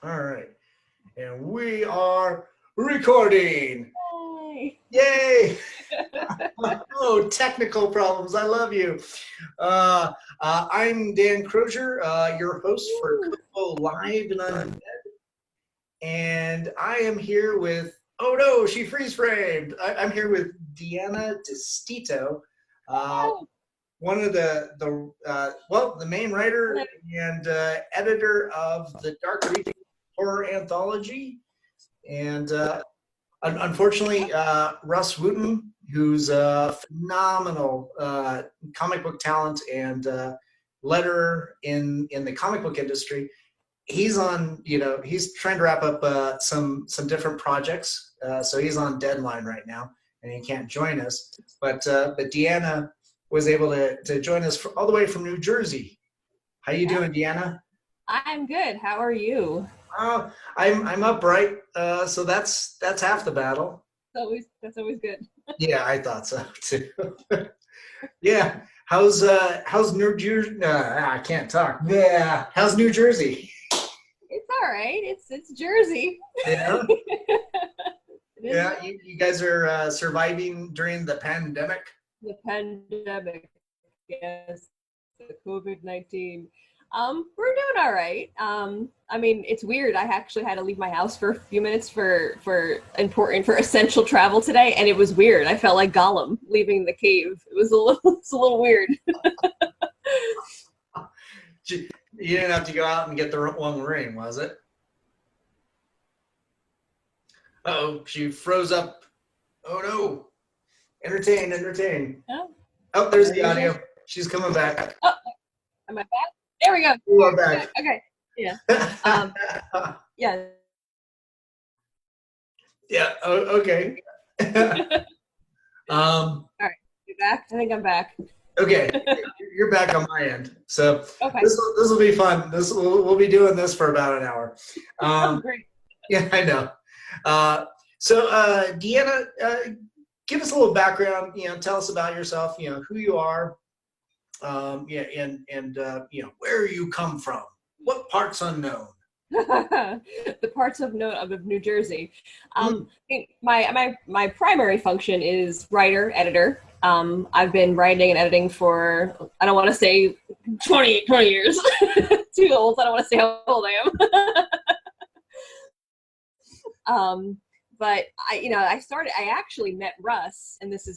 All right. And we are recording. Yay! Yay! Oh, technical problems. I love you. I'm Dan Crozier, your host for Woo. COFOH Live and Undead. And I am here with, oh no, she freeze framed. I'm here with Deanna Destito, uh, Oh, one of the main writer and editor of the Dark Reading horror anthology. And unfortunately, Rus Wooton, who's a phenomenal comic book talent and letterer in the comic book industry, he's trying to wrap up some different projects. So he's on deadline right now, and he can't join us. But Deanna was able to join us all the way from New Jersey. How you doing, Deanna? I'm good. How are you? I'm upright, so that's half the battle. That's always good. Yeah, I thought so too. Yeah, how's New Jersey? I can't talk. Yeah, how's New Jersey? It's all right. It's Jersey. Yeah, It is yeah. You guys are surviving during the pandemic. the pandemic. Yes, the COVID-19. We're doing all right. I mean, it's weird. I actually had to leave my house for a few minutes for essential travel today, and it was weird. I felt like Gollum leaving the cave. It's a little weird. You didn't have to go out and get the one ring, was it? Uh-oh, she froze up. Oh no. Entertain, entertain. Oh, Oh, there's the audio. She's coming back. oh, am I back? There we go. You are back. Okay. Yeah. Yeah. Yeah. Oh, okay. All right. You back? I think I'm back. Okay. You're back on my end. So Okay. this will be fun. We'll be doing this for about an hour. Oh, great. Yeah, I know. Deanna, give us a little background. Tell us about yourself. Who you are. Yeah, and where you come from. What parts unknown? The parts of note of New Jersey. I think my primary function is writer, editor. I've been writing and editing for, I don't want to say 20 years. Too old. I don't want to say how old I am. But I actually met Rus, and this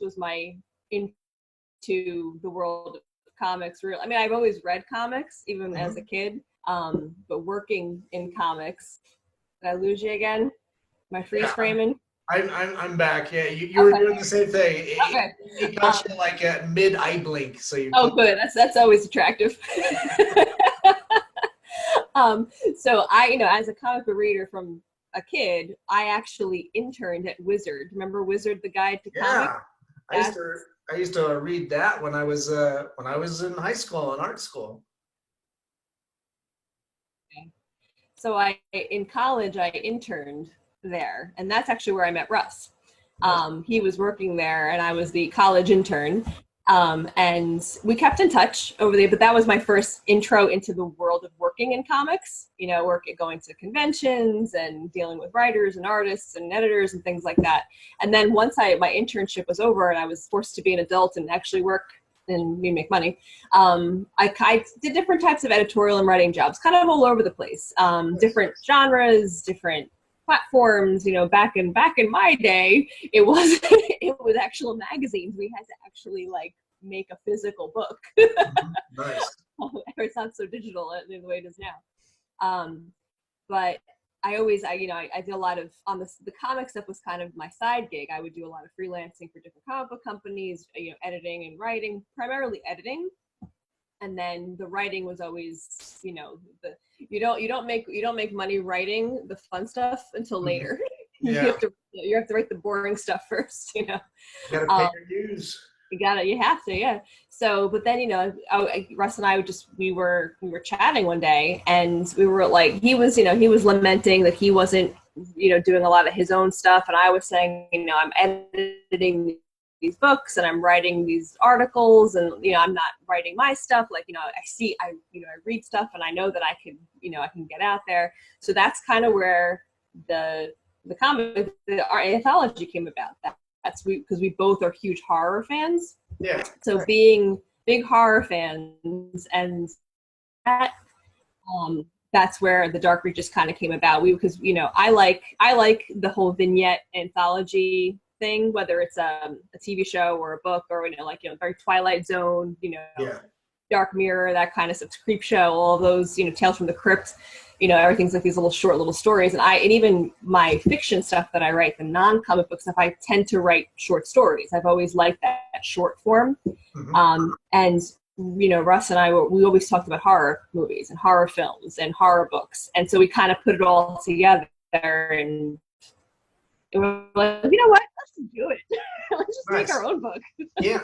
was my into the world of comics. I mean, I've always read comics, even as a kid. But working in comics. Did I lose you again? Am I freeze framing? I'm back. Yeah, you were doing the same thing. Okay. It got you like at mid eye blink, so you. Oh, good. That's always attractive. So as a comic book reader from a kid, I actually interned at Wizard. Remember Wizard, the guide to comics? I used to read that when I was in high school and art school. So in college, I interned there, and that's actually where I met Rus. He was working there, and I was the college intern. And we kept in touch over there, but that was my first intro into the world of working in comics, going to conventions and dealing with writers and artists and editors and things like that. And then once my internship was over and I was forced to be an adult and actually work and make money, I did different types of editorial and writing jobs, kind of all over the place, different genres, different platforms. Back in my day, it was actual magazines. We had to actually make a physical book. Nice. It's not so digital the way it is now. But I did a lot of the comic stuff was kind of my side gig. I would do a lot of freelancing for different comic book companies, editing and writing, primarily editing. And then the writing was always, you don't make money writing the fun stuff until later. Yeah. You have to write the boring stuff first, You gotta pay your dues. You have to, yeah. So, but then, Russ and I we were chatting one day, and we were like, he was lamenting that he wasn't, doing a lot of his own stuff. And I was saying, I'm editing these books and I'm writing these articles, and I'm not writing my stuff. Like, I read stuff and I know that I can get out there. So that's kind of where the our anthology came about. That's because we both are huge horror fans. Yeah. So being big horror fans, and that's where the Dark Reaches kind of came about. Because I like the whole vignette anthology thing, whether it's a TV show or a book, or very Twilight Zone, Yeah. Dark Mirror, that kind of stuff, Creep Show, all those, Tales from the Crypt, everything's like these short little stories. And even my fiction stuff that I write, the non-comic book stuff, I tend to write short stories. I've always liked that short form. Mm-hmm. And Russ and I, we always talked about horror movies and horror films and horror books. And so we kind of put it all together, and we're like, you know what? Let's just do it. Let's just make our own book. Yeah,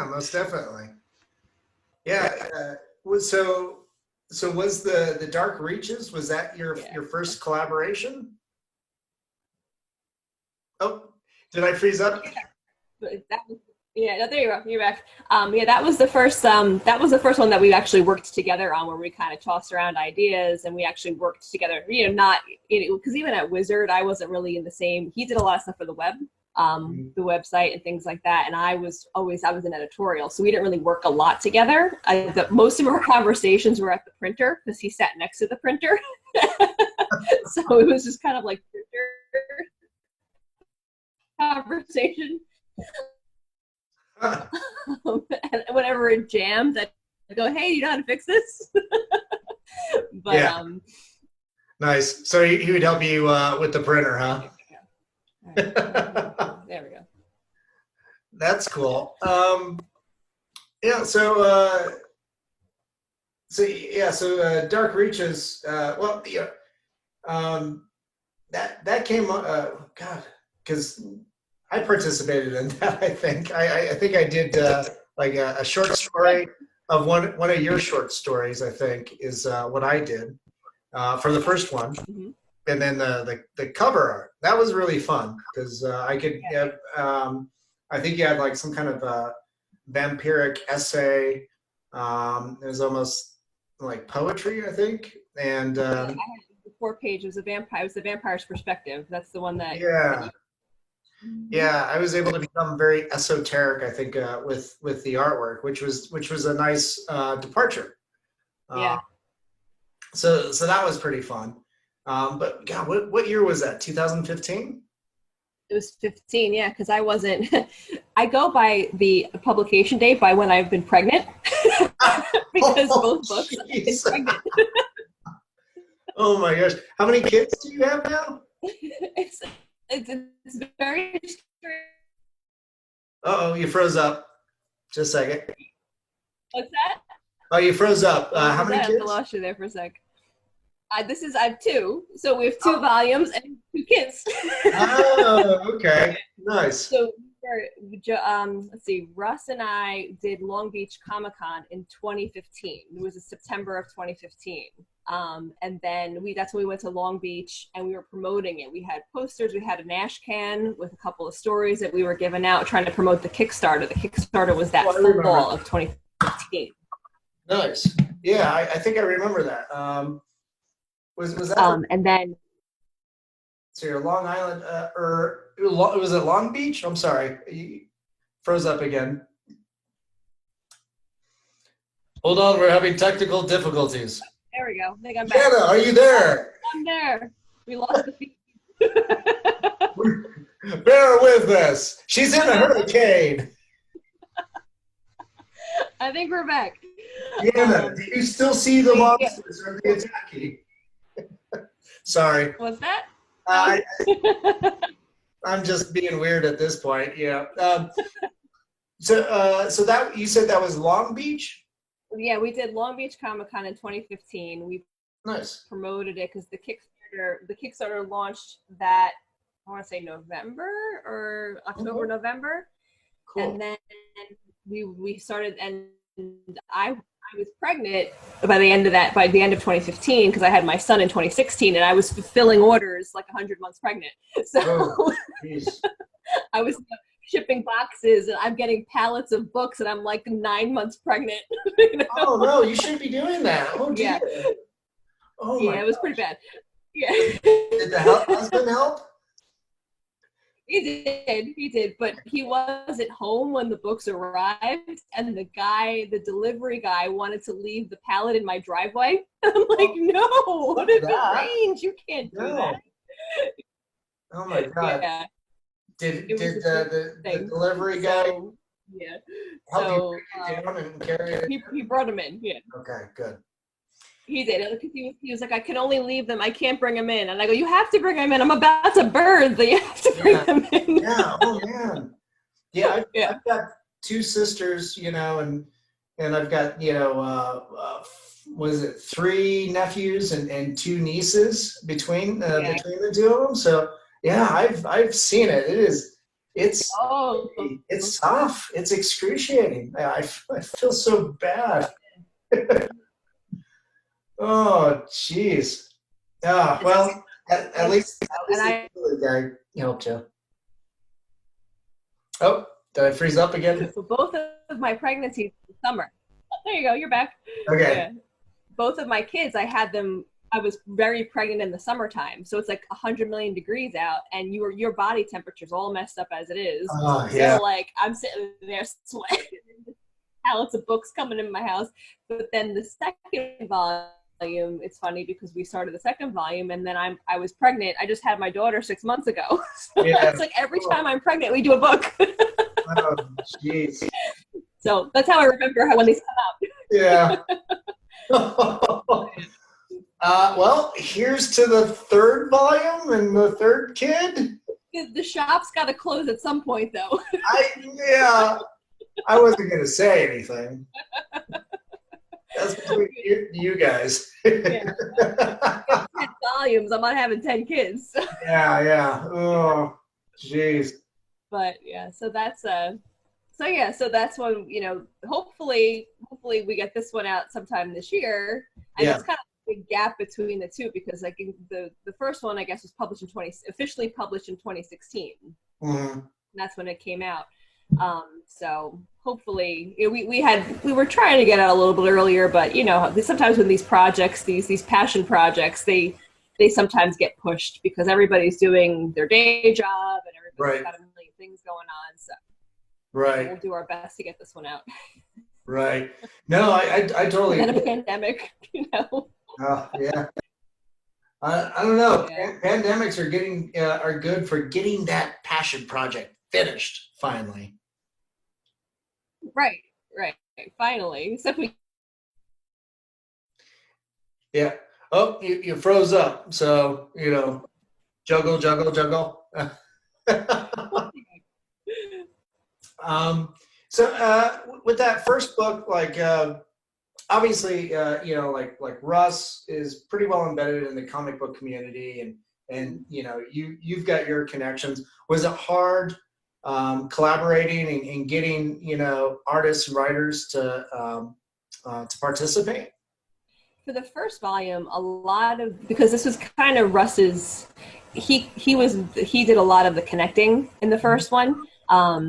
most definitely. Yeah. So was the Dark Reaches, was that your first collaboration? Oh, did I freeze up? No, there you go. You're back. That was the first. That was the first one that we actually worked together on, where we kind of tossed around ideas and we actually worked together. Because even at Wizard, I wasn't really in the same. He did a lot of stuff for the web, the website and things like that, and I was in editorial, so we didn't really work a lot together. Most of our conversations were at the printer because he sat next to the printer, so it was just kind of like printer conversation. And whenever it jammed, I'd go, "Hey, you know how to fix this?" But yeah. Nice. So he would help you with the printer, huh? Right. There we go. That's cool. So Dark Reaches. That came. God, because I participated in that. I think I did like a short story of one of your short stories. I think is what I did for the first one. Mm-hmm. And then the cover art, that was really fun because I could I think you had like some kind of vampiric essay. It was almost like poetry, I think. And I had the 4 page. It was the vampire's perspective. That's the one that. Yeah, I was able to become very esoteric, I think, with the artwork, which was a nice departure. So that was pretty fun. But God, what year was that? 2015? It was 15, yeah, because I wasn't. I go by the publication date by when I've been pregnant, because both books I've been pregnant. Oh my gosh! How many kids do you have now? It's very strange. Uh-oh, you froze up. Just a second. What's that? Oh, you froze up. How many kids? I lost you there for a sec. I have 2, so we have 2 volumes and 2 kids. Oh, okay, nice. So let's see, Russ and I did Long Beach Comic-Con in 2015. It was in September of 2015. And then that's when we went to Long Beach and we were promoting it. We had posters, we had an ash can with a couple of stories that we were giving out, trying to promote the Kickstarter. The Kickstarter was that fall of 2015. Nice. Yeah, I think I remember that. Was that? And then. So you're Long Island, was it Long Beach? I'm sorry, you froze up again. Hold on, we're having technical difficulties. There we go. I think I'm back. Deanna, are you there? I'm there. We lost the feed. Bear with us. She's in a hurricane. I think we're back. Deanna, do you still see the monsters? Are they attacking? Sorry. What's that? I'm just being weird at this point. Yeah. So that you said that was Long Beach? Yeah, we did Long Beach Comic-Con in 2015. We promoted it because the Kickstarter launched that, I want to say November or October, November. Cool. And then we started, and I was pregnant by the end of 2015 because I had my son in 2016 and I was fulfilling orders like 100 months pregnant. So I was shipping boxes, and I'm getting pallets of books, and I'm like 9 months pregnant. You know? Oh no, you shouldn't be doing that. Oh dear. Yeah. Oh Yeah, my it was pretty bad. Yeah. Did the husband help? He did, but he wasn't home when the books arrived, and the delivery guy wanted to leave the pallet in my driveway. I'm like, no, what if it rains? You can't do that. Oh my God. Yeah. Did the delivery guy help you bring it down and carry it? He brought him in, yeah. Okay, good. He did. He was like, I can only leave them. I can't bring them in. And I go, you have to bring them in. I'm about to birth. You have to bring them in. Yeah. Oh man. Yeah. I've got 2 sisters, you know, and I've got, you know, what is it, 3 nephews and 2 nieces between the 2 of them. So yeah, I've seen it. It's tough. It's excruciating. I feel so bad. Oh, jeez. Yeah, well, at least the guy helped you. Oh, did I freeze up again? So both of my pregnancies in the summer. Oh, there you go. You're back. Okay. Yeah. Both of my kids, I was very pregnant in the summertime. So it's like 100 million degrees out, and your body temperature's all messed up as it is. Oh, yeah. So like I'm sitting there sweating, pallets of books coming in my house. But then the second volume, it's funny because we started the second volume, and then I was pregnant. I just had my daughter 6 months ago. So it's like every time I'm pregnant, we do a book. Oh, jeez. So that's how I remember when these come out. Yeah. Well, here's to the 3rd volume and the 3rd kid. The shop's got to close at some point, though. I wasn't going to say anything. That's between you guys. 10 volumes. I'm not having 10 kids. Yeah. Oh, jeez. But yeah, so that's when, you know, hopefully we get this one out sometime this year. And it's kind of a big gap between the 2 because like the first one I guess was officially published in 2016. Mm-hmm. That's when it came out. So hopefully we were trying to get out a little bit earlier, but you know, sometimes when these projects, these passion projects, they sometimes get pushed because everybody's doing their day job and everybody's got a million things going on. So we'll do our best to get this one out. Right. No, I totally. And then a pandemic, you know. Yeah. I don't know. Yeah. Pandemics are good for getting that passion project finished finally. Right. Finally. Except Yeah. Oh, you froze up. So, you know, juggle. So with that first book, like obviously, you know, like Rus is pretty well embedded in the comic book community, and you know, you've got your connections. Was it hard collaborating and getting, you know, artists and writers to participate? For the first volume, because this was kind of Rus's, he did a lot of the connecting in the first one. I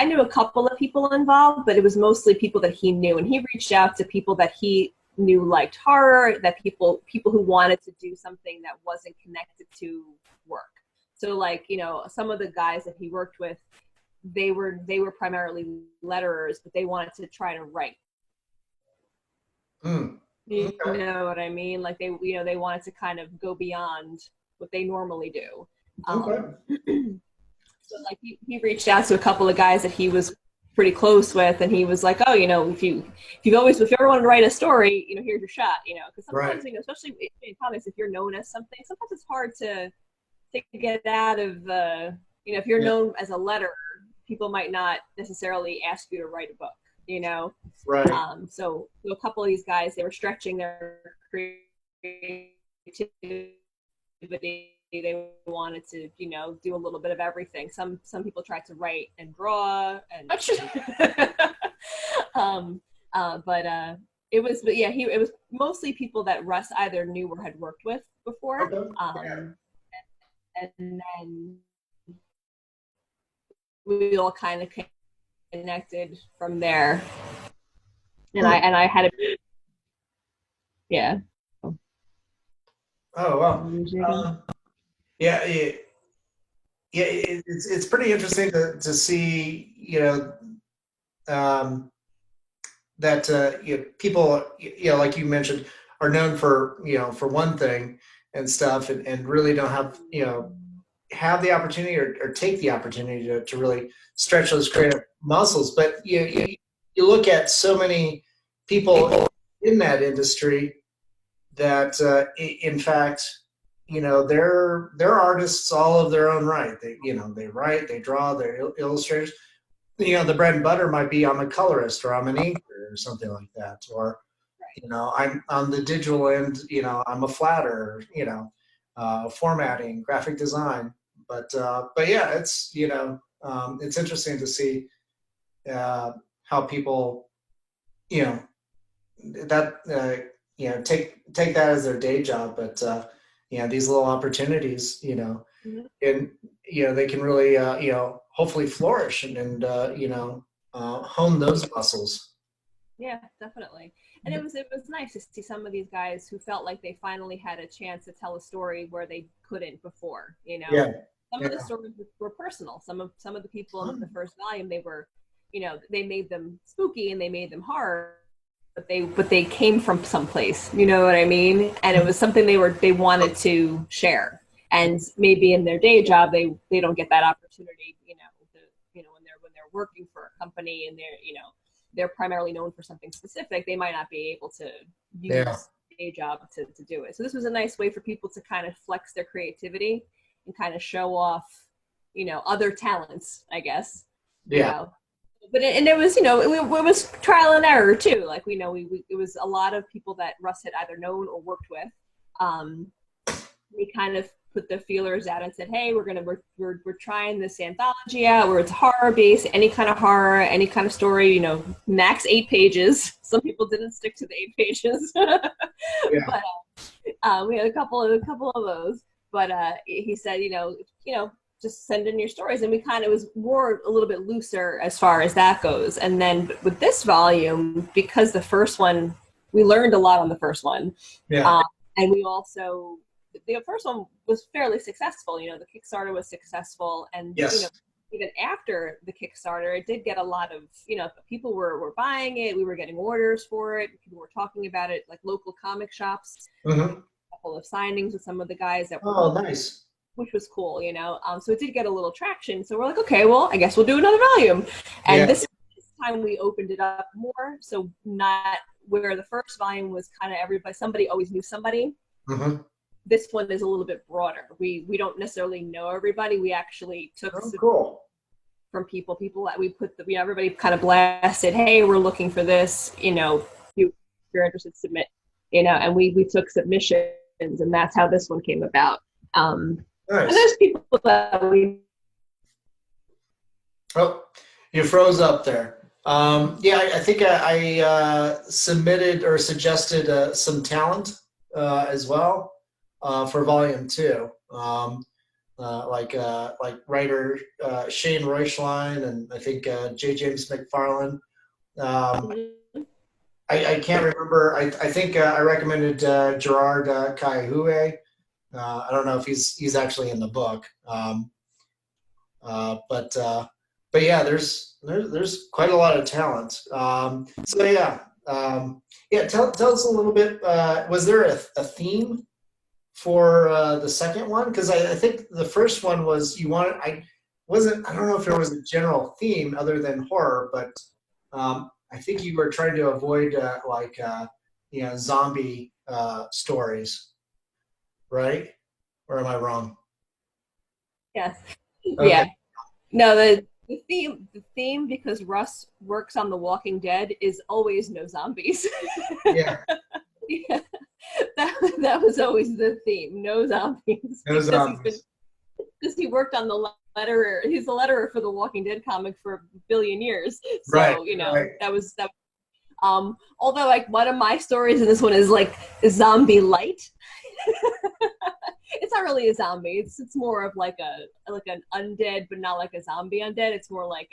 knew a couple of people involved, but it was mostly people that he knew, and he reached out to people that he knew liked horror, that people who wanted to do something that wasn't connected to work. So like, you know, some of the guys that he worked with, they were primarily letterers, but they wanted to try to write. You know what I mean? Like they wanted to kind of go beyond what they normally do. So like he reached out to a couple of guys that he was pretty close with, and he was like, oh, you know, if you ever want to write a story, you know, here's your shot, you know, because sometimes, you know, especially in comics, if you're known as something, sometimes it's hard to get out of, you know, if you're known as a letterer, people might not necessarily ask you to write a book, you know? Right. So a couple of these guys, they were stretching their creativity. They wanted to, you know, do a little bit of everything. Some people tried to write and draw and it was mostly people that Rus either knew or had worked with before. And then we all kind of connected from there. And I had a, yeah. Oh wow. Yeah, it's pretty interesting to see, that people, like you mentioned, are known for for one thing and stuff, and really don't have the opportunity or take the opportunity to really stretch those creative muscles. But you look at so many people in that industry that in fact, they're artists all of their own right. They write, they draw, they're illustrators. The bread and butter might be I'm a colorist or I'm an inker or something like that. Or, I'm on the digital end, I'm a flatter, formatting, graphic design. But yeah, it's interesting to see how people, that, take that as their day job. But, these little opportunities, Mhm. and, they can really, hopefully flourish and hone those muscles. Yeah, definitely. And it was nice to see some of these guys who felt like they finally had a chance to tell a story where they couldn't before. Yeah. Some of the stories were personal. Some of the people in the first volume, they were, they made them spooky and they made them horror, but they came from someplace. You know what I mean? And it was something they wanted to share. And maybe in their day job, they don't get that opportunity. When they're working for a company and they're primarily known for something specific, they might not be able to use a job to do it. So this was a nice way for people to kind of flex their creativity and kind of show off, other talents, I guess. But it was, it was trial and error too. Like it was a lot of people that Rus had either known or worked with. We kind of put the feelers out and said, hey, we're trying this anthology out where it's horror based, any kind of horror, any kind of story, max 8 pages. Some people didn't stick to the 8 pages. But we had a couple of those. But he said, just send in your stories. And we kind of was more a little bit looser as far as that goes. And then with this volume, because the first one, we learned a lot on the first one. And we also, the first one was fairly successful. The Kickstarter was successful. And, even after the Kickstarter, it did get a lot of, people were buying it. We were getting orders for it. People were talking about it, like local comic shops. A couple of signings with some of the guys that were. Oh, nice. Which was cool, so it did get a little traction. So we're like, okay, well, I guess we'll do another volume. And this time we opened it up more. So not where the first volume was kind of somebody always knew somebody. Mm-hmm. This one is a little bit broader. We don't necessarily know everybody. We actually took from people that we put everybody kind of blasted, hey, we're looking for this, if you're interested, submit, and we took submissions, and that's how this one came about. Nice. And there's people that we. Oh, you froze up there. I think I submitted or suggested some talent as well for volume 2. Like writer Shane Reuschlein and I think J. James McFarlane. I can't remember. I think I recommended Gerard Kaihue. I don't know if he's actually in the book, but yeah, there's quite a lot of talent. Tell us a little bit. Was there a theme for the second one? Because I think the first one was I don't know if there was a general theme other than horror, but I think you were trying to avoid zombie stories. Right? Or am I wrong? Yes. Okay. Yeah. No, the theme, because Rus works on The Walking Dead, is always no zombies. Yeah. That was always the theme. No zombies. No zombies. Because he worked on the letterer. He's the letterer for the Walking Dead comic for a billion years. So, right. that was although like one of my stories in this one is like zombie light. it's not really a zombie. It's more of like an undead, but not like a zombie undead. It's more like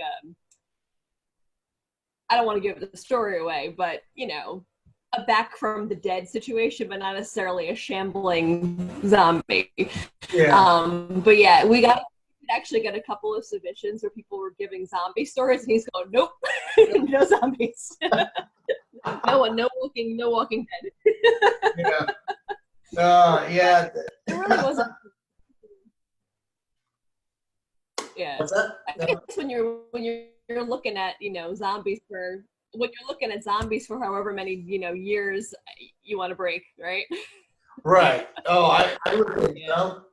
I don't want to give the story away, but you know, a back from the dead situation, but not necessarily a shambling zombie. Yeah. But yeah, we actually got a couple of submissions where people were giving zombie stories, and he's going, nope, no zombies, no Walking Dead. Yeah. Yeah. It really wasn't. Yeah. What's that? I guess when you're looking at, you know, zombies for when you're looking at zombies for however many, you know, years you want to break, right? Right. Oh, I would think so.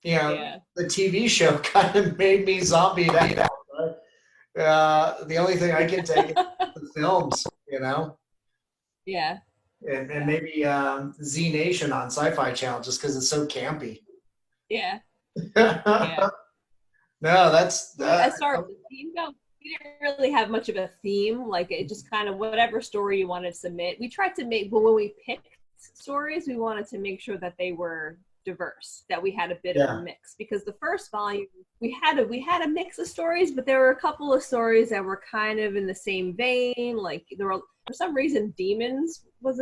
Yeah. The TV show kind of made me zombie out. Right? The only thing I can take is the films, you know, Yeah. and maybe Z Nation on Sci-Fi Channel just because it's so campy. Yeah. Yeah. No, that's As far as the theme goes, we didn't really have much of a theme. Like it just kind of whatever story you wanted to submit. We tried to make, but when we picked stories, we wanted to make sure that they were diverse, that we had a bit of a mix. Because the first volume, we had a mix of stories, but there were a couple of stories that were kind of in the same vein. Like there were, for some reason, demons was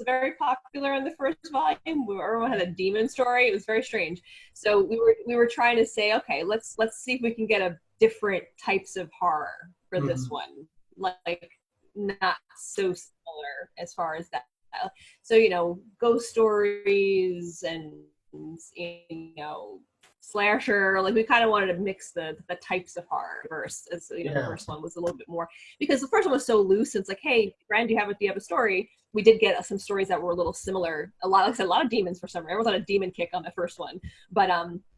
very popular in the first volume. Everyone had a demon story. It was very strange. So we were trying to say, okay, let's see if we can get a different types of horror for this one, like not so similar as far as that. So you know, ghost stories and you know, slasher, like we kind of wanted to mix the types of horror verse, as you know, the first one was a little bit more, because the first one was so loose. It's like, hey, Brand, do you have a story? We did get some stories that were a little similar. Like I said, a lot of demons for some reason. Everyone's on a demon kick on the first one, but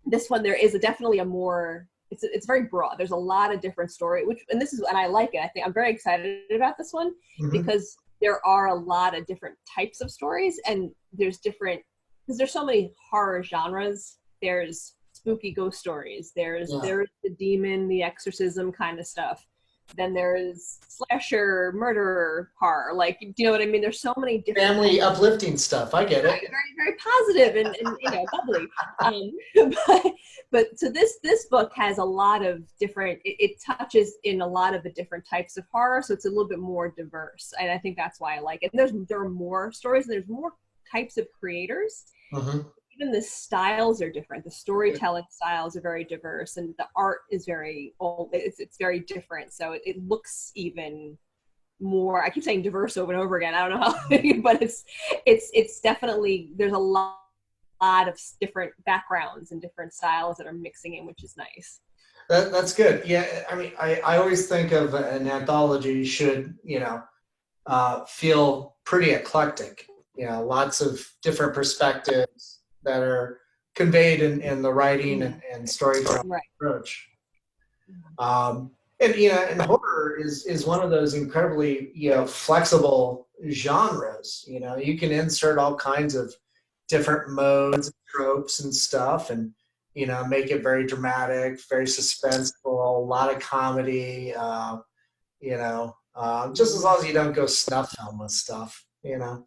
this one there is definitely a more. It's very broad. There's a lot of different story, and I like it. I think I'm very excited about this one because there are a lot of different types of stories, and there's so many horror genres. There's spooky ghost stories. There's the demon, the exorcism kind of stuff. Then there's slasher, murderer horror. Like, do you know what I mean? There's so many different family uplifting stuff. I get it. Very, very positive and you know, bubbly. But so this book has a lot of different. It touches in a lot of the different types of horror, so it's a little bit more diverse, and I think that's why I like it. And there are more stories, and there's more types of creators. Even the styles are different. The storytelling styles are very diverse, and the art is very old. It's very different. So it looks even more. I keep saying diverse over and over again. I don't know how, but it's definitely, there's a lot of different backgrounds and different styles that are mixing in, which is nice. That's good. Yeah, I mean, I always think of an anthology should, you know, feel pretty eclectic. You know, lots of different perspectives that are conveyed in the writing and storytelling approach. And you know, and horror is one of those incredibly, you know, flexible genres. You know, you can insert all kinds of different modes, tropes, and stuff, and you know, make it very dramatic, very suspenseful, a lot of comedy. You know, just as long as you don't go snuff film with stuff. You know,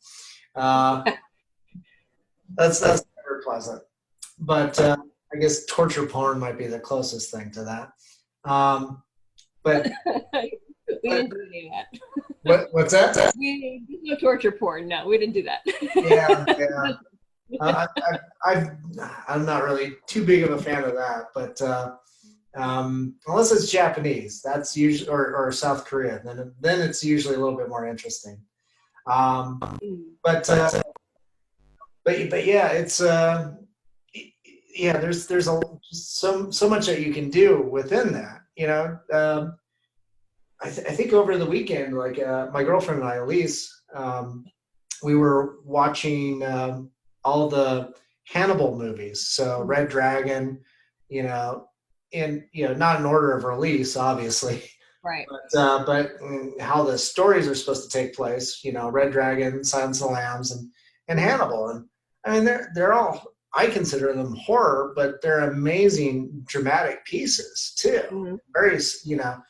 that's never pleasant. But I guess torture porn might be the closest thing to that. But we didn't do any of that. What's that? There's no torture porn. No, we didn't do that. Yeah. I'm not really too big of a fan of that, but unless it's Japanese, that's usually or South Korea, then it's usually a little bit more interesting. But yeah, it's there's so much that you can do within that. You know, I think over the weekend, like my girlfriend and I, Elise, we were watching all the Hannibal movies. So Red Dragon, you know, not in order of release, obviously. Right. But how the stories are supposed to take place, you know, Red Dragon, Silence of the Lambs, and Hannibal. And I mean, they're all, I consider them horror, but they're amazing dramatic pieces too. Very, you know,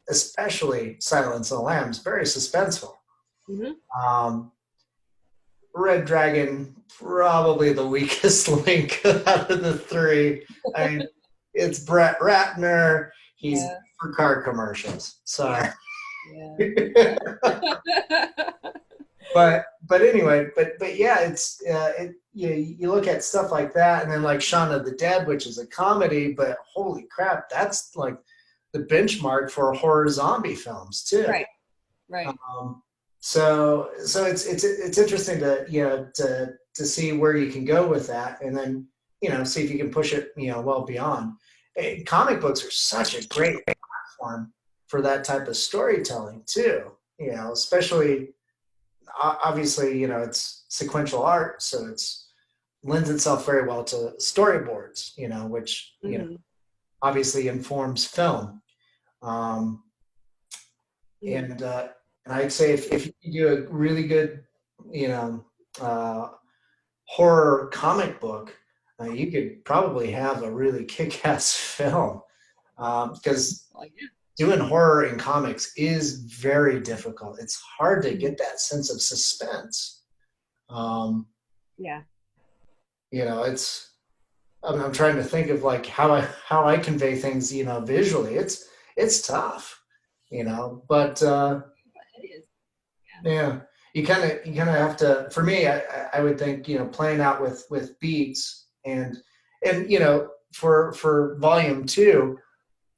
especially Silence of the Lambs, very suspenseful. Red Dragon, probably the weakest link out of the three. I mean, it's Brett Ratner. He's Yeah. for car commercials. Sorry. Yeah. but anyway, but yeah, it's you look at stuff like that, and then like Shaun of the Dead, which is a comedy, but holy crap, that's like the benchmark for horror zombie films too. Right. So it's interesting to to see where you can go with that, and then see if you can push it well beyond. Comic books are such a great platform for that type of storytelling too. Especially obviously it's sequential art, so it's lends itself very well to storyboards. Which obviously informs film. Um, and I'd say if you do a really good, uh, horror comic book, you could probably have a really kick-ass film. Because doing horror in comics is very difficult. It's hard to get that sense of suspense. Yeah. It's. I'm trying to think of like how I convey things, visually. It's tough, but. It is. Yeah, you kind of have to. For me, I would think playing out with beats and for volume two,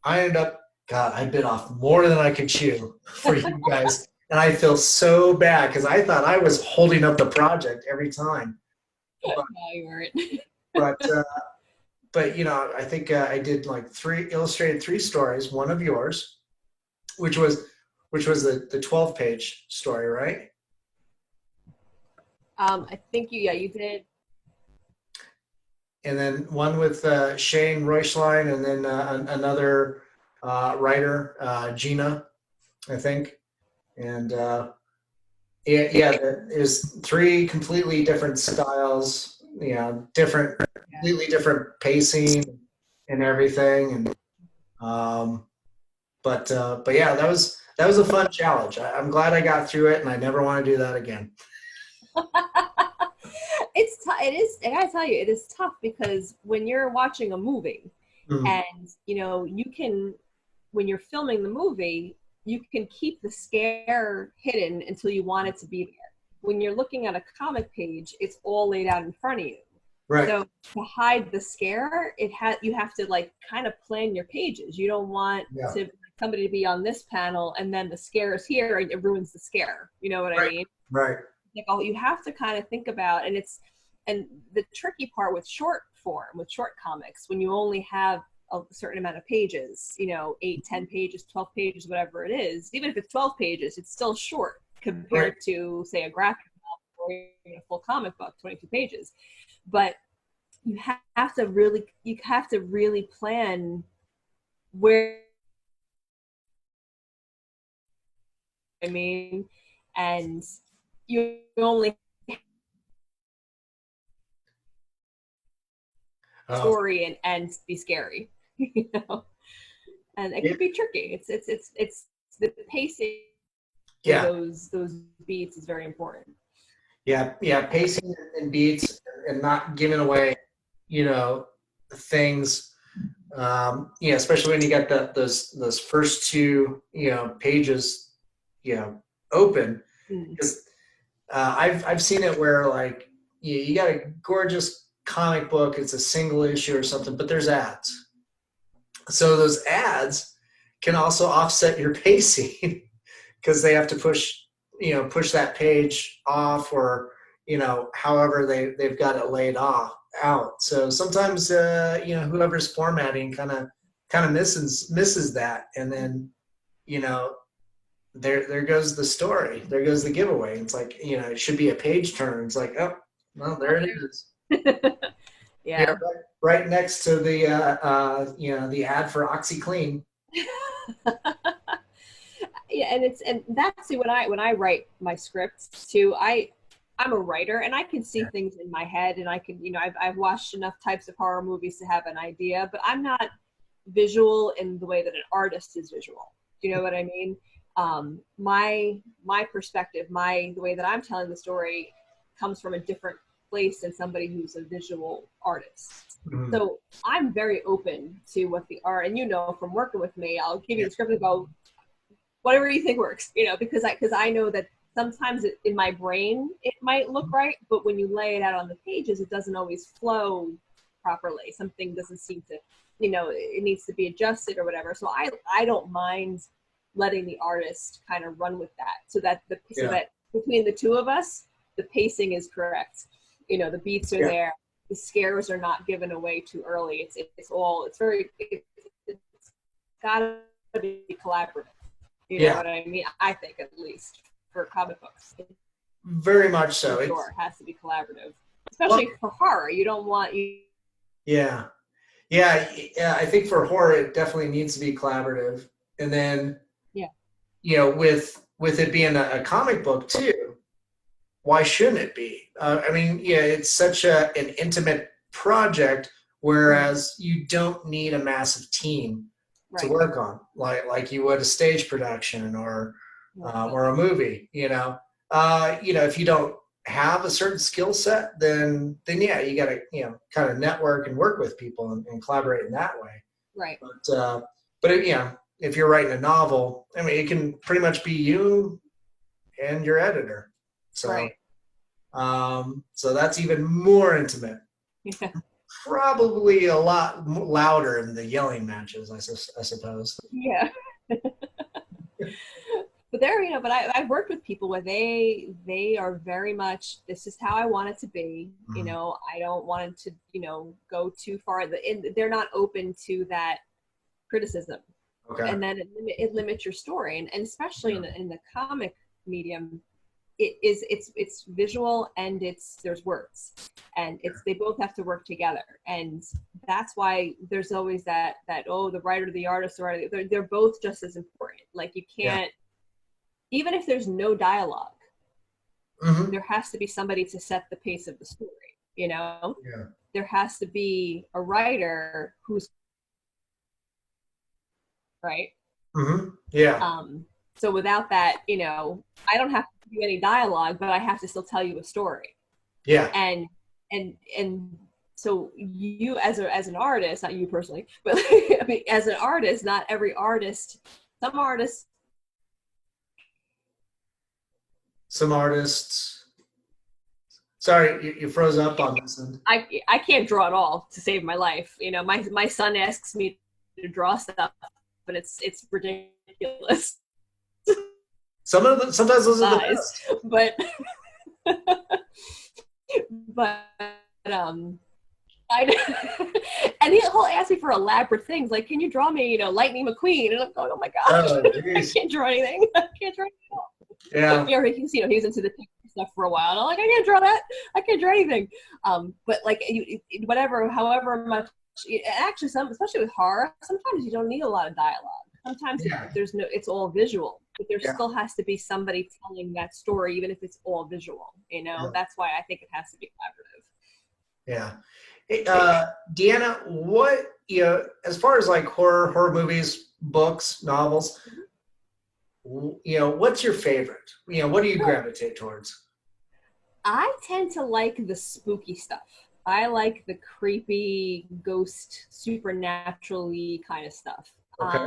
I ended up God I bit off more than I could chew for you guys, and I feel so bad because I thought I was holding up the project every time. No, you weren't. But I think I did like illustrated three stories, one of yours, which was the 12-page story, right? I think you did. And then one with Shane Reuschlein, and then another writer, Gina, I think. And there's three completely different styles, completely different pacing and everything. And but yeah, that was a fun challenge. I'm glad I got through it, and I never want to do that again. It is, and I tell you, it is tough because when you're watching a movie, and you can, when you're filming the movie, you can keep the scare hidden until you want it to be there. When you're looking at a comic page, it's all laid out in front of you. Right. So to hide the scare, you have to like kind of plan your pages. You don't want somebody to be on this panel and then the scare is here and it ruins the scare. You know what I mean? Right. Like, you have to kind of think about, and the tricky part with short comics, when you only have a certain amount of pages, 8, 10 pages, 12 pages, whatever it is, even if it's 12 pages, it's still short compared to, say, a graphic novel or even a full comic book, 22 pages. But you have to really plan where, and you only story and be scary, and it could be tricky. It's the pacing. Those beats is very important. Pacing and beats and not giving away things, especially when you got those first two pages open, because I've seen it where like you got a gorgeous comic book, it's a single issue or something, but there's ads, so those ads can also offset your pacing because they have to push that page off, or however they've got it laid out. So sometimes whoever's formatting kind of misses that, and then there goes the story, there goes the giveaway. It's like it should be a page turn. It's like, oh well, there it is. Right next to the the ad for OxyClean. And that's when I write my scripts too. I'm a writer, and I can see things in my head, and I can I've watched enough types of horror movies to have an idea, but I'm not visual in the way that an artist is visual. Do you know what I mean? My perspective, the way that I'm telling the story, comes from a different place than somebody who's a visual artist. Mhm. So I'm very open to what the art, and from working with me, I'll give you the script and go, whatever you think works, because I know that sometimes in my brain it might look right, but when you lay it out on the pages, it doesn't always flow properly. Something doesn't seem to, it needs to be adjusted or whatever. So I don't mind letting the artist kind of run with that, so that between the two of us, the pacing is correct. The beats are there, the scares are not given away too early. It's gotta be collaborative. You know what I mean? I think, at least for comic books. Very much so. For sure, it has to be collaborative, especially for horror. You don't want you. Yeah. I think for horror, it definitely needs to be collaborative, and then with it being a comic book too, why shouldn't it be? I mean, it's such an intimate project, whereas you don't need a massive team to work on, like you would a stage production or a movie. If you don't have a certain skill set, then you got to kind of network and work with people and collaborate in that way. Right. But if you're writing a novel, I mean, it can pretty much be you and your editor. So, so that's even more intimate. Yeah. Probably a lot louder in the yelling matches, I suppose. Yeah. But but I've worked with people where they are very much, this is how I want it to be. Mm-hmm. I don't want it to, go too far. They're not open to that criticism. Okay. And then it limits your story. And especially in the comic medium, it's visual and there's words, and they both have to work together. And that's why there's always that the writer, the artist, they're both just as important. Like, you can't, even if there's no dialogue, there has to be somebody to set the pace of the story. There has to be a writer who's right. So without that, I don't have to do any dialogue, but I have to still tell you a story. Yeah. And so you as an artist, not you personally, but I mean, as an artist, not every artist, some artists. Sorry, you froze up on this one. I can't draw at all to save my life. My son asks me to draw stuff, but it's ridiculous. Sometimes those are the best. But and he'll ask me for elaborate things, like, can you draw me, Lightning McQueen? And I'm going, oh my gosh, I can't draw anything. I can't draw anything at all. Yeah. He was into the picture stuff for a while, and I'm like, I can't draw that. I can't draw anything. But like, however much, actually, especially with horror, sometimes you don't need a lot of dialogue. Sometimes it's all visual, but there still has to be somebody telling that story, even if it's all visual. That's why I think it has to be collaborative. Yeah. Deanna, what, as far as like horror movies, books, novels, what's your favorite? What do you gravitate towards? I tend to like the spooky stuff. I like the creepy, ghost, supernaturally kind of stuff. Okay.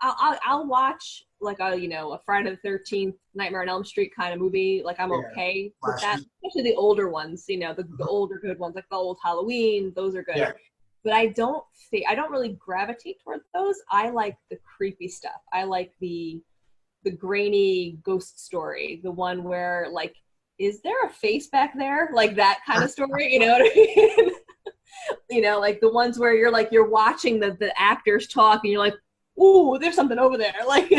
I'll watch like a Friday the 13th, Nightmare on Elm Street kind of movie. Like, I'm okay with that, especially the older ones. The older good ones, like the old Halloween. Those are good. Yeah. But I don't really gravitate toward those. I like the creepy stuff. I like the grainy ghost story, the one where, like, is there a face back there? Like, that kind of story. You know what I mean? Like the ones where you're watching the actors talk and you're like, ooh, there's something over there. Like,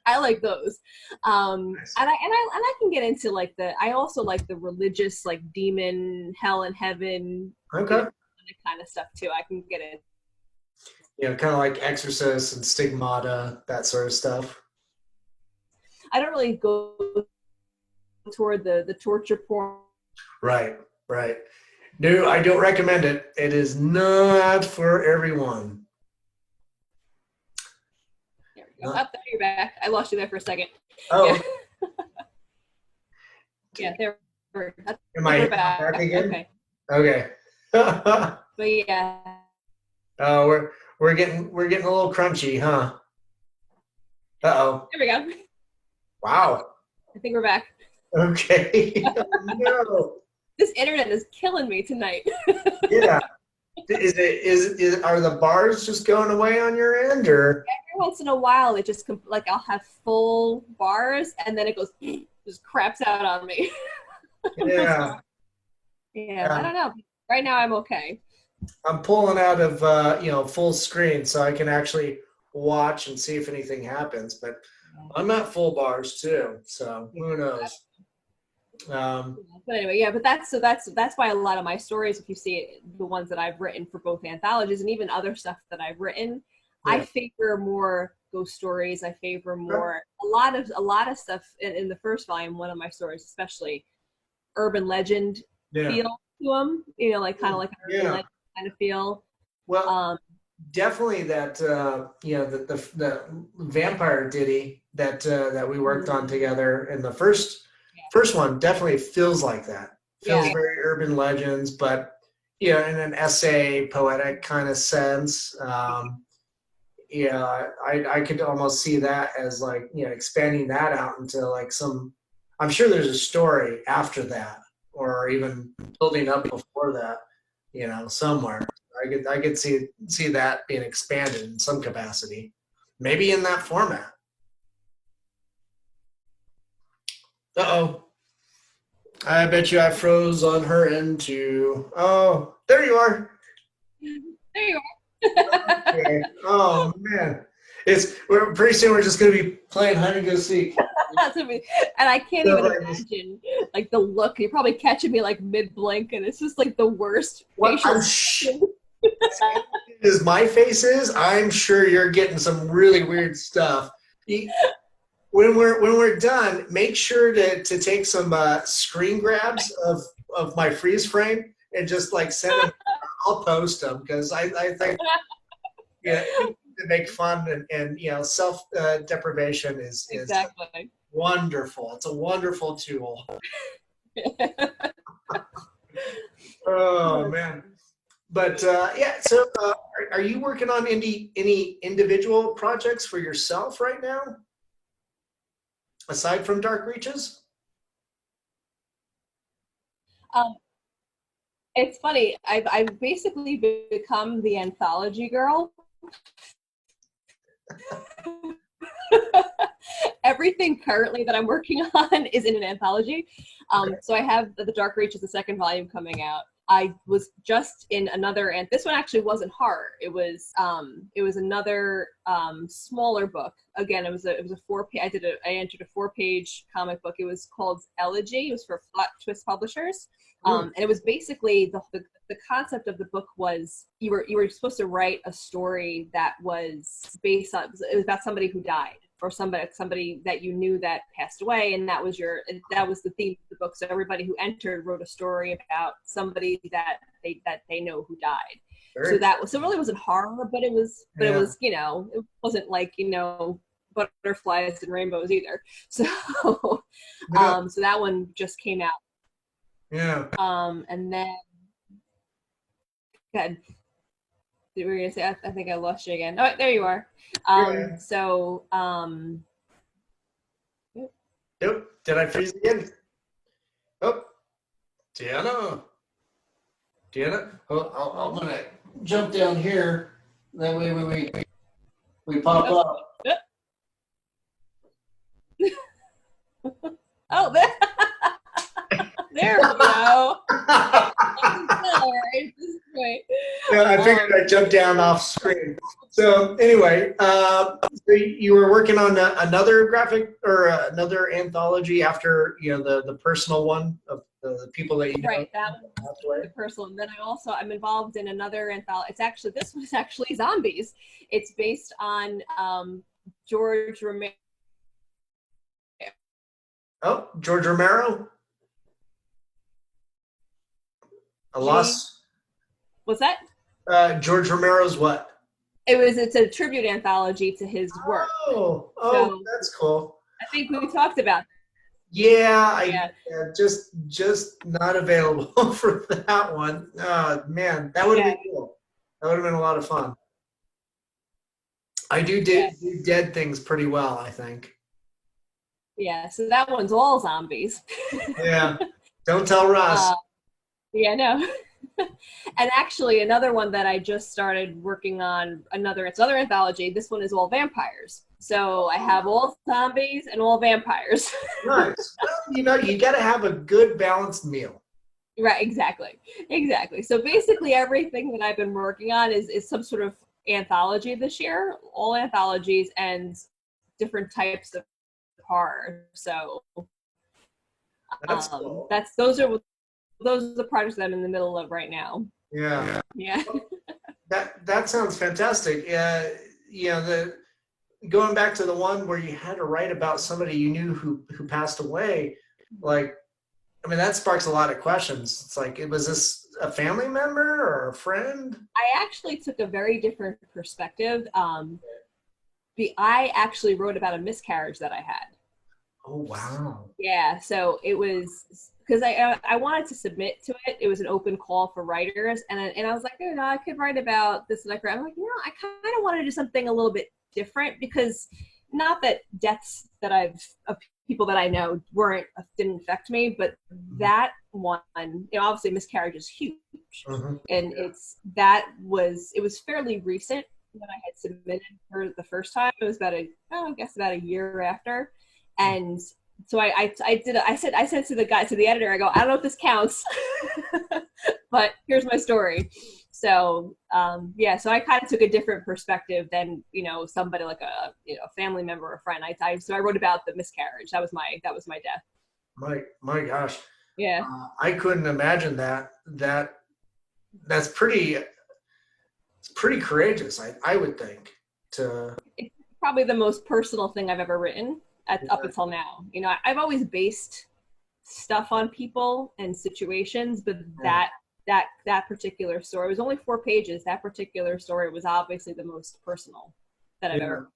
I like those. Nice. And I can get into I also like the religious, like demon, hell and heaven. Okay. Kind of stuff too. I can get in. Kind of like Exorcist and Stigmata, that sort of stuff. I don't really go toward the torture porn. Right. No, I don't recommend it. It is not for everyone. There we go. There you're back. I lost you there for a second. Oh. Yeah, Am I back again? Okay. Oh, But yeah. we're getting a little crunchy, huh? Uh-oh. There we go. Wow. I think we're back. Okay. Oh, no. This internet is killing me tonight. Yeah. Are the bars just going away on your end, or? Every once in a while, it just like I'll have full bars, and then it goes just craps out on me. Yeah. Yeah, I don't know. Right now, I'm okay. I'm pulling out of full screen so I can actually watch and see if anything happens. But I'm at full bars too, so who knows? But anyway, yeah. But that's why a lot of my stories, if you see it, the ones that I've written for both anthologies and even other stuff that I've written, yeah. I favor more ghost stories. I favor more a lot of stuff in the first volume. One of my stories, especially urban legend feel to them. You know, like kind of like an urban legend kind of feel. Well, definitely that the vampire ditty that we worked on together in the first one definitely feels like that. Feels very urban legends, but in an essay poetic kind of sense. I could almost see that as like expanding that out into like some. I'm sure there's a story after that, or even building up before that. Somewhere. I could see that being expanded in some capacity, maybe in that format. Uh-oh. I bet you I froze on her end too. Oh, there you are. There you are. Okay. Oh man, we're pretty soon we're just gonna be playing hide and go seek. And I can't even imagine like the look. You're probably catching me like mid blink, and it's just like the worst facial. As my face is, I'm sure you're getting some really weird stuff. When we're done, make sure to take some screen grabs of my freeze frame and just like send them. I'll post them because I think to make fun and self deprivation is exactly wonderful. It's a wonderful tool. Oh man. But so are you working on any individual projects for yourself right now, aside from Dark Reaches? It's funny. I've basically become the anthology girl. Everything currently that I'm working on is in an anthology. So I have the Dark Reaches, the second volume coming out. I was just in another, and this one actually wasn't horror. It was another smaller book. Again, it was a 4-page. I entered a 4-page comic book. It was called Elegy. It was for Flat Twist Publishers, and it was basically the concept of the book was you were supposed to write a story that was based on, it was about somebody who died, or somebody that you knew that passed away, and that was the theme of the book. So everybody who entered wrote a story about somebody that they know who died. So it really wasn't horror, but it was it wasn't like butterflies and rainbows either. So so that one just came out. Yeah. And then good. We were gonna say, I think I lost you again. Oh, there you are. So Nope. Did I freeze again? Oh, Deanna. Oh, I'm gonna jump down here. That way we pop up. Oh, there we go. Yeah, I figured I'd jump down off screen. So anyway, so you were working on another graphic or another anthology after the personal one of the people that you know. Right, that one, the personal. And then I'm involved in another anthology. This was actually zombies. It's based on George Romero. Oh, George Romero. What's that? George Romero's what? It's a tribute anthology to his work. So, that's cool. I think we talked about Yeah, Yeah. just not available for that one. Man, that would have Yeah. been cool. That would have been a lot of fun. I Yeah. do dead things pretty well, I think. Yeah. So that one's all zombies. Yeah. Don't tell Russ. uh, yeah, no. And actually, another one that I just started working on, it's another anthology. This one is all vampires. So I have all zombies and all vampires. Nice. Well, you got to have a good balanced meal. Right, exactly. Exactly. So basically everything that I've been working on is some sort of anthology this year, all anthologies and different types of horror. So That's cool. those are the projects that I'm in the middle of right now. Yeah. Yeah. That sounds fantastic. The going back to the one where you had to write about somebody you knew who passed away, like, I mean, that sparks a lot of questions. It's like, was this a family member or a friend? I actually took a very different perspective. I actually wrote about a miscarriage that I had. Oh, wow. Yeah, so it was because I wanted to submit to it. It was an open call for writers, and I was like, I could write about this and that. I'm like, I kind of want to do something a little bit different because not that deaths that of people that I know didn't affect me, but that one, obviously miscarriage is huge, and it was fairly recent when I had submitted for the first time. It was about a year after. And so I said to the editor, I go, I don't know if this counts, but here's my story. So so I kind of took a different perspective than somebody like a family member or a friend. So I wrote about the miscarriage. That was my death. My gosh. Yeah. I couldn't imagine that. That's pretty courageous. I would think to. It's probably the most personal thing I've ever written up until now. I've always based stuff on people and situations, but that particular story was only 4 pages. That particular story was obviously the most personal that I've ever.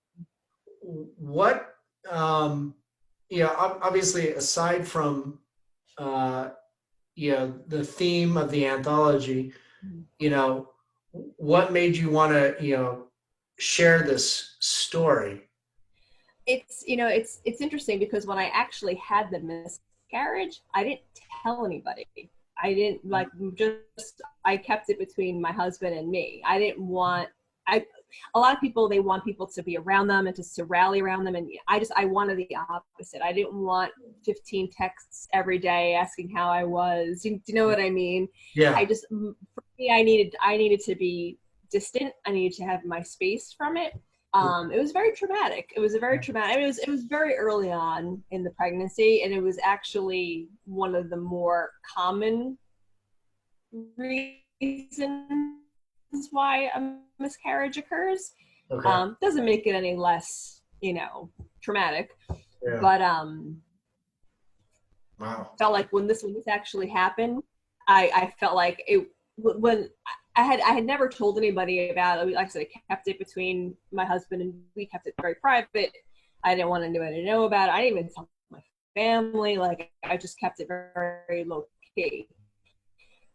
What, obviously aside from, the theme of the anthology, what made you want to, share this story? It's interesting because when I actually had the miscarriage, I didn't tell anybody. I didn't I kept it between my husband and me. I didn't want a lot of people, they want people to be around them and to rally around them, and I wanted the opposite. I didn't want 15 texts every day asking how I was. Do you know what I mean? Yeah. For me, I needed to be distant. I needed to have my space from it. It was very traumatic. It was it was very early on in the pregnancy, and it was actually one of the more common reasons why a miscarriage occurs. Okay. Doesn't make it any less, traumatic. Yeah. But wow. felt like when this actually happened, I felt like when I had never told anybody about it. Like I said, I kept it between my husband, and we kept it very private. I didn't want anybody to know about it. I didn't even tell my family. Like, I just kept it very, very low key.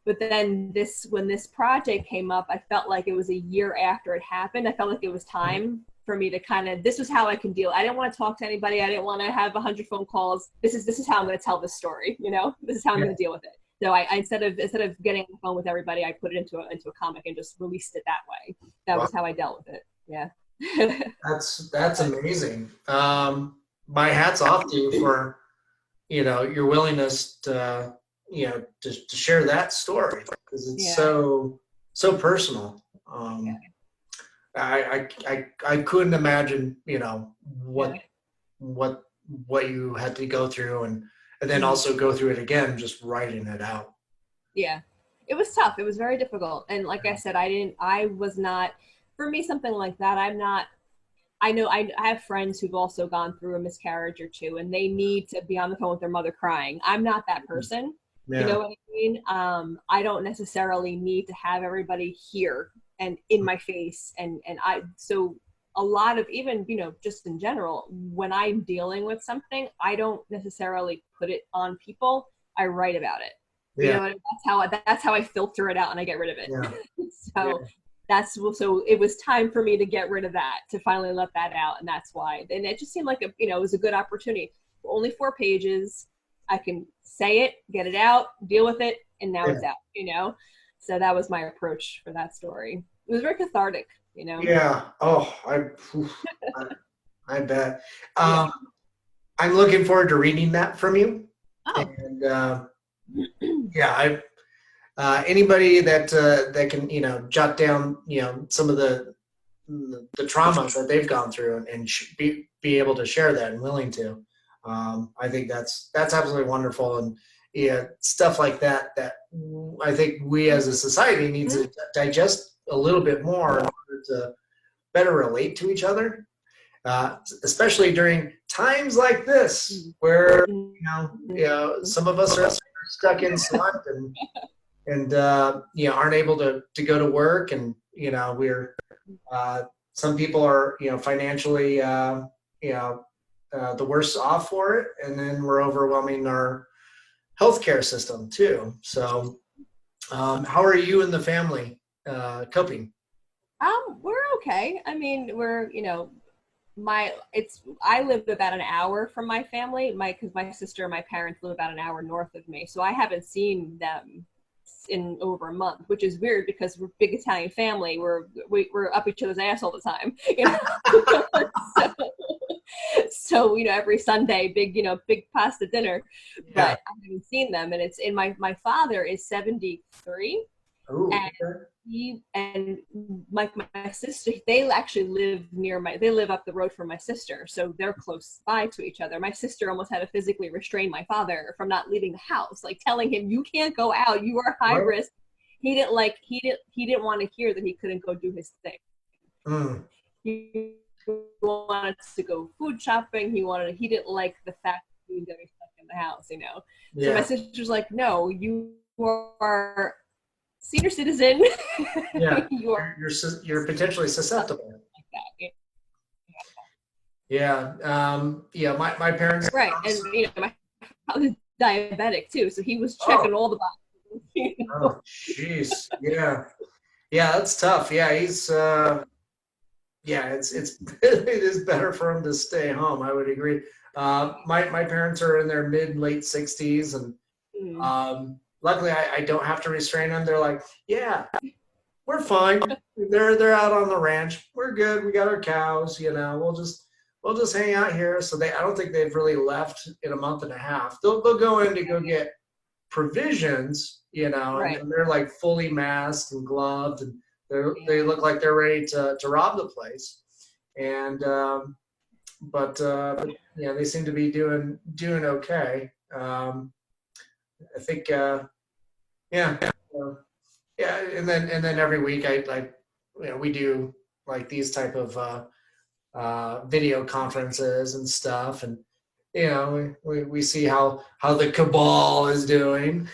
But then when this project came up, I felt like it was a year after it happened. I felt like it was time for me to this was how I can deal. I didn't want to talk to anybody. I didn't want to have 100 phone calls. This is how I'm going to tell this story. This is how I'm going to deal with it. So I instead of getting on the phone with everybody, I put it into a comic and just released it that way. That was how I dealt with it. Yeah. That's amazing. My hat's off to you for, your willingness to, to share that story, because it's so personal. I couldn't imagine, what you had to go through, and then also go through it again, just writing it out. Yeah, it was tough. It was very difficult. And like I said, for me, something like that, I know I have friends who've also gone through a miscarriage or two, and they need to be on the phone with their mother crying. I'm not that person. Yeah. You know what I mean? I don't necessarily need to have everybody here and in my face. So a lot of, even, you know, just in general, when I'm dealing with something, I don't necessarily put it on people. I write about it. You know, that's how I filter it out and I get rid of it. So so it was time for me to get rid of that, to finally let that out. And that's why, and it just seemed like, you know, it was a good opportunity. Only 4 pages. I can say it, get it out, deal with it, and now it's out, you know? So that was my approach for that story. It was very cathartic, you know? Yeah. Oh, I bet. I'm looking forward to reading that from you. Oh. And anybody that can, you know, jot down, you know, some of the traumas that they've gone through and be able to share that and willing to. I think that's absolutely wonderful. And stuff like that I think we as a society need to digest a little bit more in order to better relate to each other, especially during times like this where, you know, some of us are stuck inside and you know, aren't able to go to work, and, you know, we're some people are, you know, financially you know, the worst off for it, and then we're overwhelming our healthcare system too. So how are you and the family coping? We're okay. I mean, we're, you know, I live about an hour from my family, because my sister and my parents live about an hour north of me, so I haven't seen them in over a month, which is weird because we're a big Italian family. We're up each other's ass all the time, you know? So, you know, every Sunday, big pasta dinner, but I haven't seen them. And it's my father is 73. Ooh, and he and my sister, they actually live up the road from my sister, so they're close by to each other. My sister almost had to physically restrain my father from not leaving the house, like telling him, you can't go out, you are high risk. He didn't want to hear that he couldn't go do his thing. He wanted to go food shopping. He didn't like the fact that he was going to be stuck in the house, you know. So my sister's like, no, you are senior citizen. You're potentially susceptible. Like that. My parents, right, and you know, my father's diabetic too, so he was checking all the boxes. You know? Oh, jeez, that's tough. He's it is better for him to stay home. I would agree. My parents are in their late 60s, and luckily I don't have to restrain them. They're like, yeah, we're fine. They're out on the ranch. We're good. We got our cows. You know, we'll just hang out here. So I don't think they've really left in a month and a half. They'll go in to go get provisions. You know, and they're like fully masked and gloved, and they look like they're ready to rob the place. And but they seem to be doing okay. I think and then every week I we do like these type of video conferences and stuff, and you know, we see how the cabal is doing.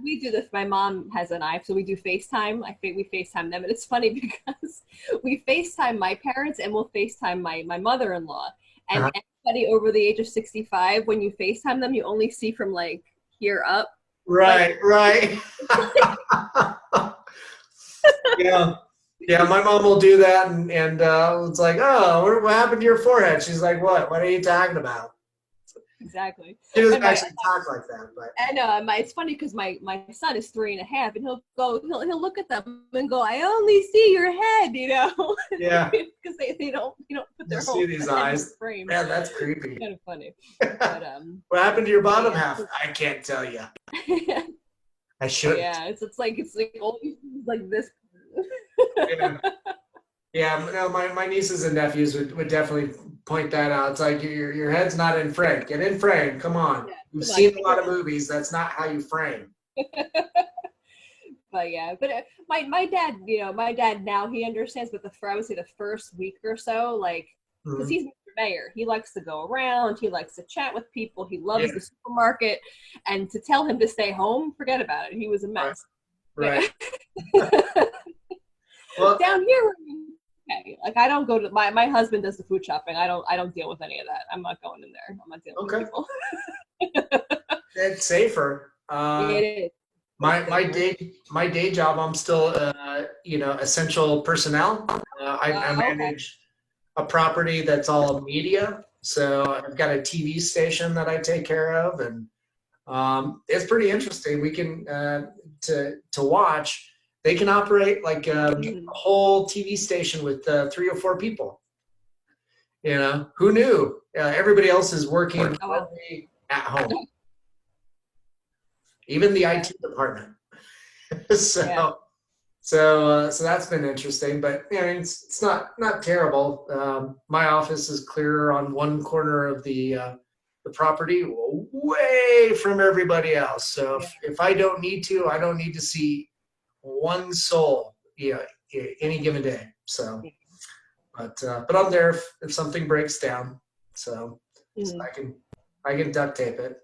We do this. My mom has an eye, so we do FaceTime. I think we FaceTime them, and it's funny because we FaceTime my parents and we'll FaceTime my mother-in-law. And anybody over the age of 65, when you FaceTime them, you only see from like here up. Right. Yeah, my mom will do that, and it's like, oh, what happened to your forehead? She's like, what? What are you talking about? Exactly. She doesn't actually talk like that, but I know. It's funny because my son is 3.5, and he'll look at them and go, "I only see your head," you know. Yeah. Because they don't put their whole see these eyes. Frame. Yeah, that's creepy. It's kind of funny. But what happened to your bottom half? I can't tell you. I should. Yeah, it's like always like this. No, my nieces and nephews would definitely point that out. It's like your head's not in frame. Get in frame. Come on. You've seen a lot of movies. That's not how you frame. But my dad now, he understands. But I would say the first week or so, like, because he's Mr. Mayor, he likes to go around. He likes to chat with people. He loves the supermarket, and to tell him to stay home, forget about it. He was a mess. Right. Well, Down here, okay. Like I don't go to my husband does the food shopping. I don't deal with any of that. I'm not going in there. I'm not dealing with people. it's safer. It is. My day job, I'm still essential personnel. I Okay. manage a property that's all media, so I've got a TV station that I take care of, and it's pretty interesting. We can to watch. They can operate like a whole TV station with 3 or 4 people. Who knew? Everybody else is working remotely at home. Even the IT department. so that's been interesting, but it's not terrible. My office is clear on one corner of the property, way from everybody else. So if I don't need to see one soul, any given day. So, but I'm there if something breaks down. So I can duct tape it.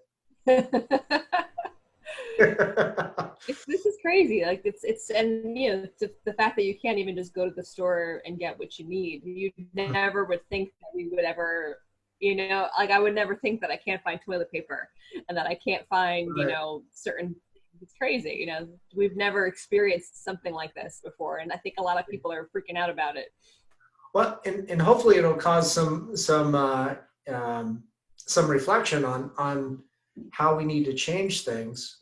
This is crazy. Like it's and the fact that you can't even just go to the store and get what you need. You never would think that we would ever, like I would never think that I can't find toilet paper and that I can't find, certain. It's crazy. We've never experienced something like this before, and I think a lot of people are freaking out about it. Well, and hopefully it'll cause some reflection on how we need to change things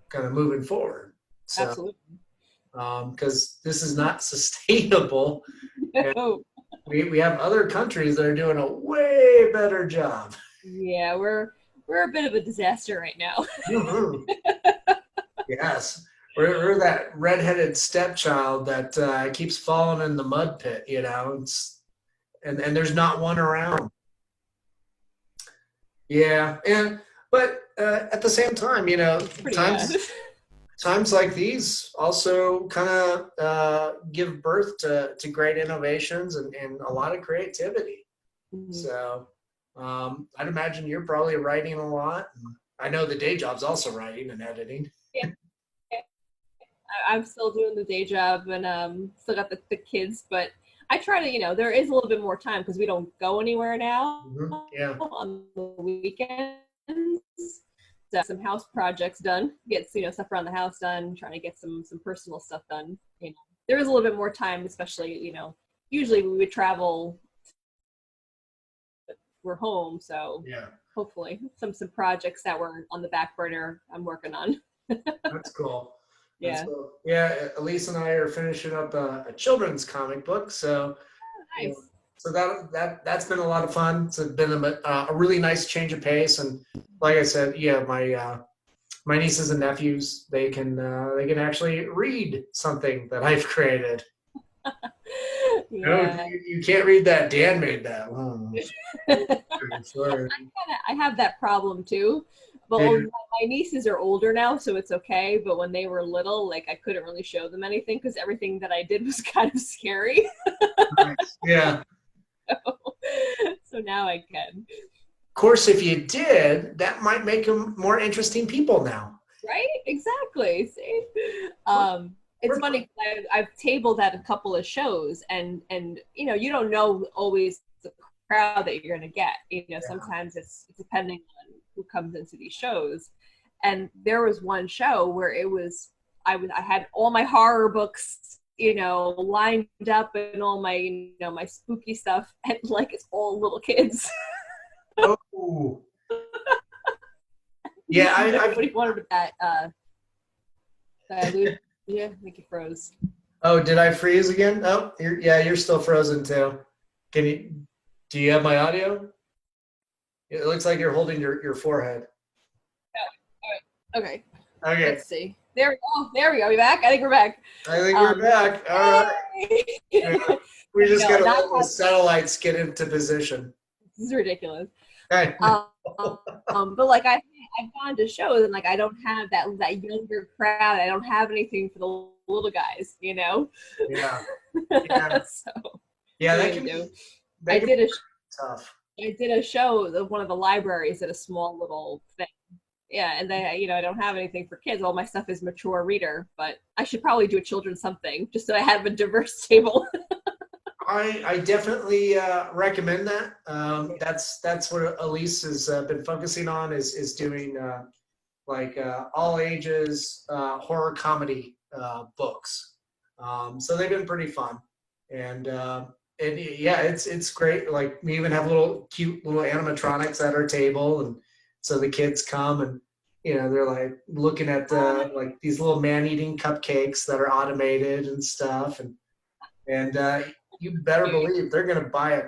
kind of moving forward. So, absolutely. Because this is not sustainable. No. We have other countries that are doing a way better job. Yeah, we're a bit of a disaster right now. Yes. We're that redheaded stepchild that keeps falling in the mud pit, and there's not one around. Yeah, but at the same time, times like these also kind of give birth to great innovations and a lot of creativity. So I'd imagine you're probably writing a lot. I know the day job's also writing and editing. Yeah. I'm still doing the day job and still got the kids, but I try to, there is a little bit more time because we don't go anywhere now on the weekends. So some house projects done, get stuff around the house done, trying to get some personal stuff done. There is a little bit more time, especially, usually we would travel, but we're home, so hopefully some projects that were on the back burner I'm working on. That's cool. Yeah. Cool. Yeah, Elise and I are finishing up a children's comic book, so nice. So that's been a lot of fun. It's been a really nice change of pace, and like I said, my nieces and nephews they can actually read something that I've created. Yeah. No, you can't read that. Dan made that. Oh. I have that problem too. But my nieces are older now, so it's okay. But when they were little, like I couldn't really show them anything because everything that I did was kind of scary. Nice. Yeah. So now I can. Of course, if you did, that might make them more interesting people now. Right? Exactly. See? It's funny. I've tabled at a couple of shows, and you don't know always the crowd that you're going to get. Sometimes it's depending on who comes into these shows. And there was one show where I had all my horror books, lined up and all my, my spooky stuff, and like it's all little kids. Oh. Yeah, What do you want with that? Yeah, I think you froze. Oh, did I freeze again? Oh, you're still frozen too. Do you have my audio? It looks like you're holding your forehead. Oh, okay. Okay. Let's see. There we go. There we go. Are we back? I think we're back. I think we're back. All right. We just got to let the satellites get into position. This is ridiculous. Okay. But like I've gone to shows and like I don't have that younger crowd. I don't have anything for the little guys, Yeah. So yeah, that can be. I did a tough. I did a show of one of the libraries at a small little thing, Yeah, and then I don't have anything for kids. All my stuff is mature reader, but I should probably do a children's something just so I have a diverse table. I definitely recommend that. That's what Elise has been focusing on is doing like all ages horror comedy books. So they've been pretty fun, and yeah, it's great. Like we even have little cute little animatronics at our table, and so the kids come and they're like looking at like these little man-eating cupcakes that are automated and stuff, and you better believe they're gonna buy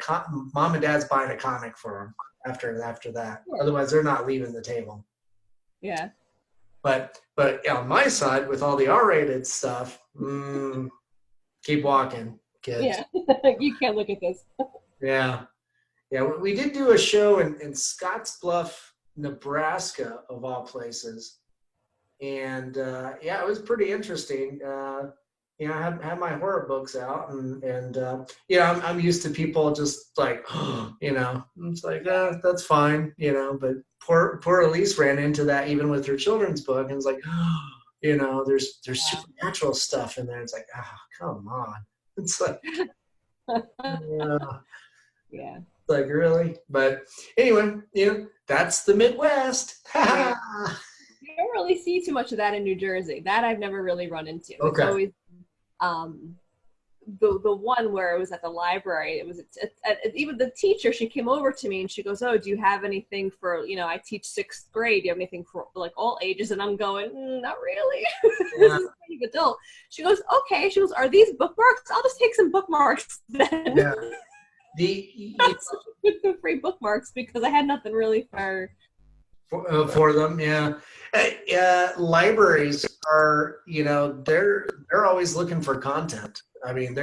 mom and dad's buying a comic for them after that. Sure. Otherwise, they're not leaving the table. Yeah. But on my side, with all the R-rated stuff, keep walking, kids. Yeah. You can't look at this. Yeah. We did do a show in Scottsbluff, Nebraska, of all places, and yeah, it was pretty interesting. I had my horror books out, and I'm used to people just like, it's like that's fine, but poor Elise ran into that even with her children's book, and it's like, there's supernatural stuff in there. It's like, come on, it's like, Yeah. like really, but anyway, that's the Midwest. Yeah. You don't really see too much of that in New Jersey. That I've never really run into. Okay. It's always the one where it was at the library. It was even the teacher. She came over to me and she goes, "Oh, do you have anything for I teach 6th grade? Do you have anything for like all ages?" And I'm going, "Not really." This is kind of adult. She goes, "Okay." She goes, "Are these bookmarks? I'll just take some bookmarks then." Yeah. The free bookmarks because I had nothing really for them, yeah. Libraries are, they're always looking for content. I mean,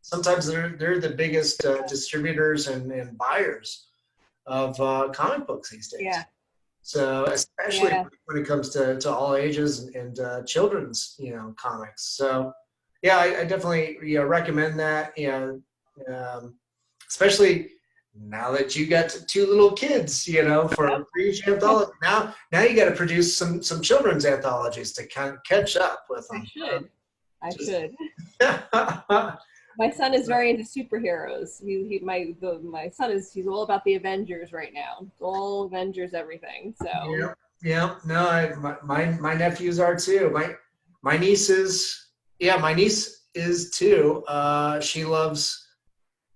sometimes they're the biggest distributors and buyers of comic books these days. Yeah. So especially when it comes to all ages and children's, comics. So yeah, I definitely recommend that. Especially now that you got 2 little kids, for each anthology. Now you got to produce some children's anthologies to kind of catch up with them. I should. My son is very into superheroes. My son he's all about the Avengers right now. All Avengers, everything. So. Yeah. No, my nephews are too. My niece is too. She loves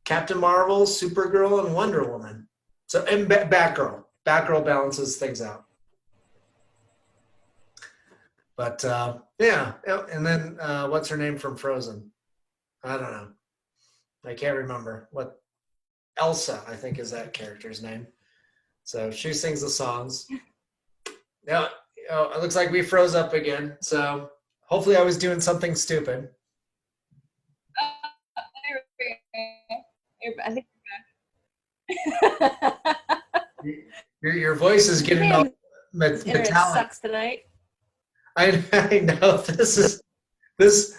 Captain Marvel, Supergirl, and Wonder Woman. So and Batgirl. Batgirl balances things out. But yeah, and then what's her name from Frozen? I don't know. I can't remember what. Elsa, I think, is that character's name. So she sings the songs. Yeah, it looks like we froze up again. So hopefully I was doing something stupid. I think your voice is getting all metallic. Sucks tonight. I know this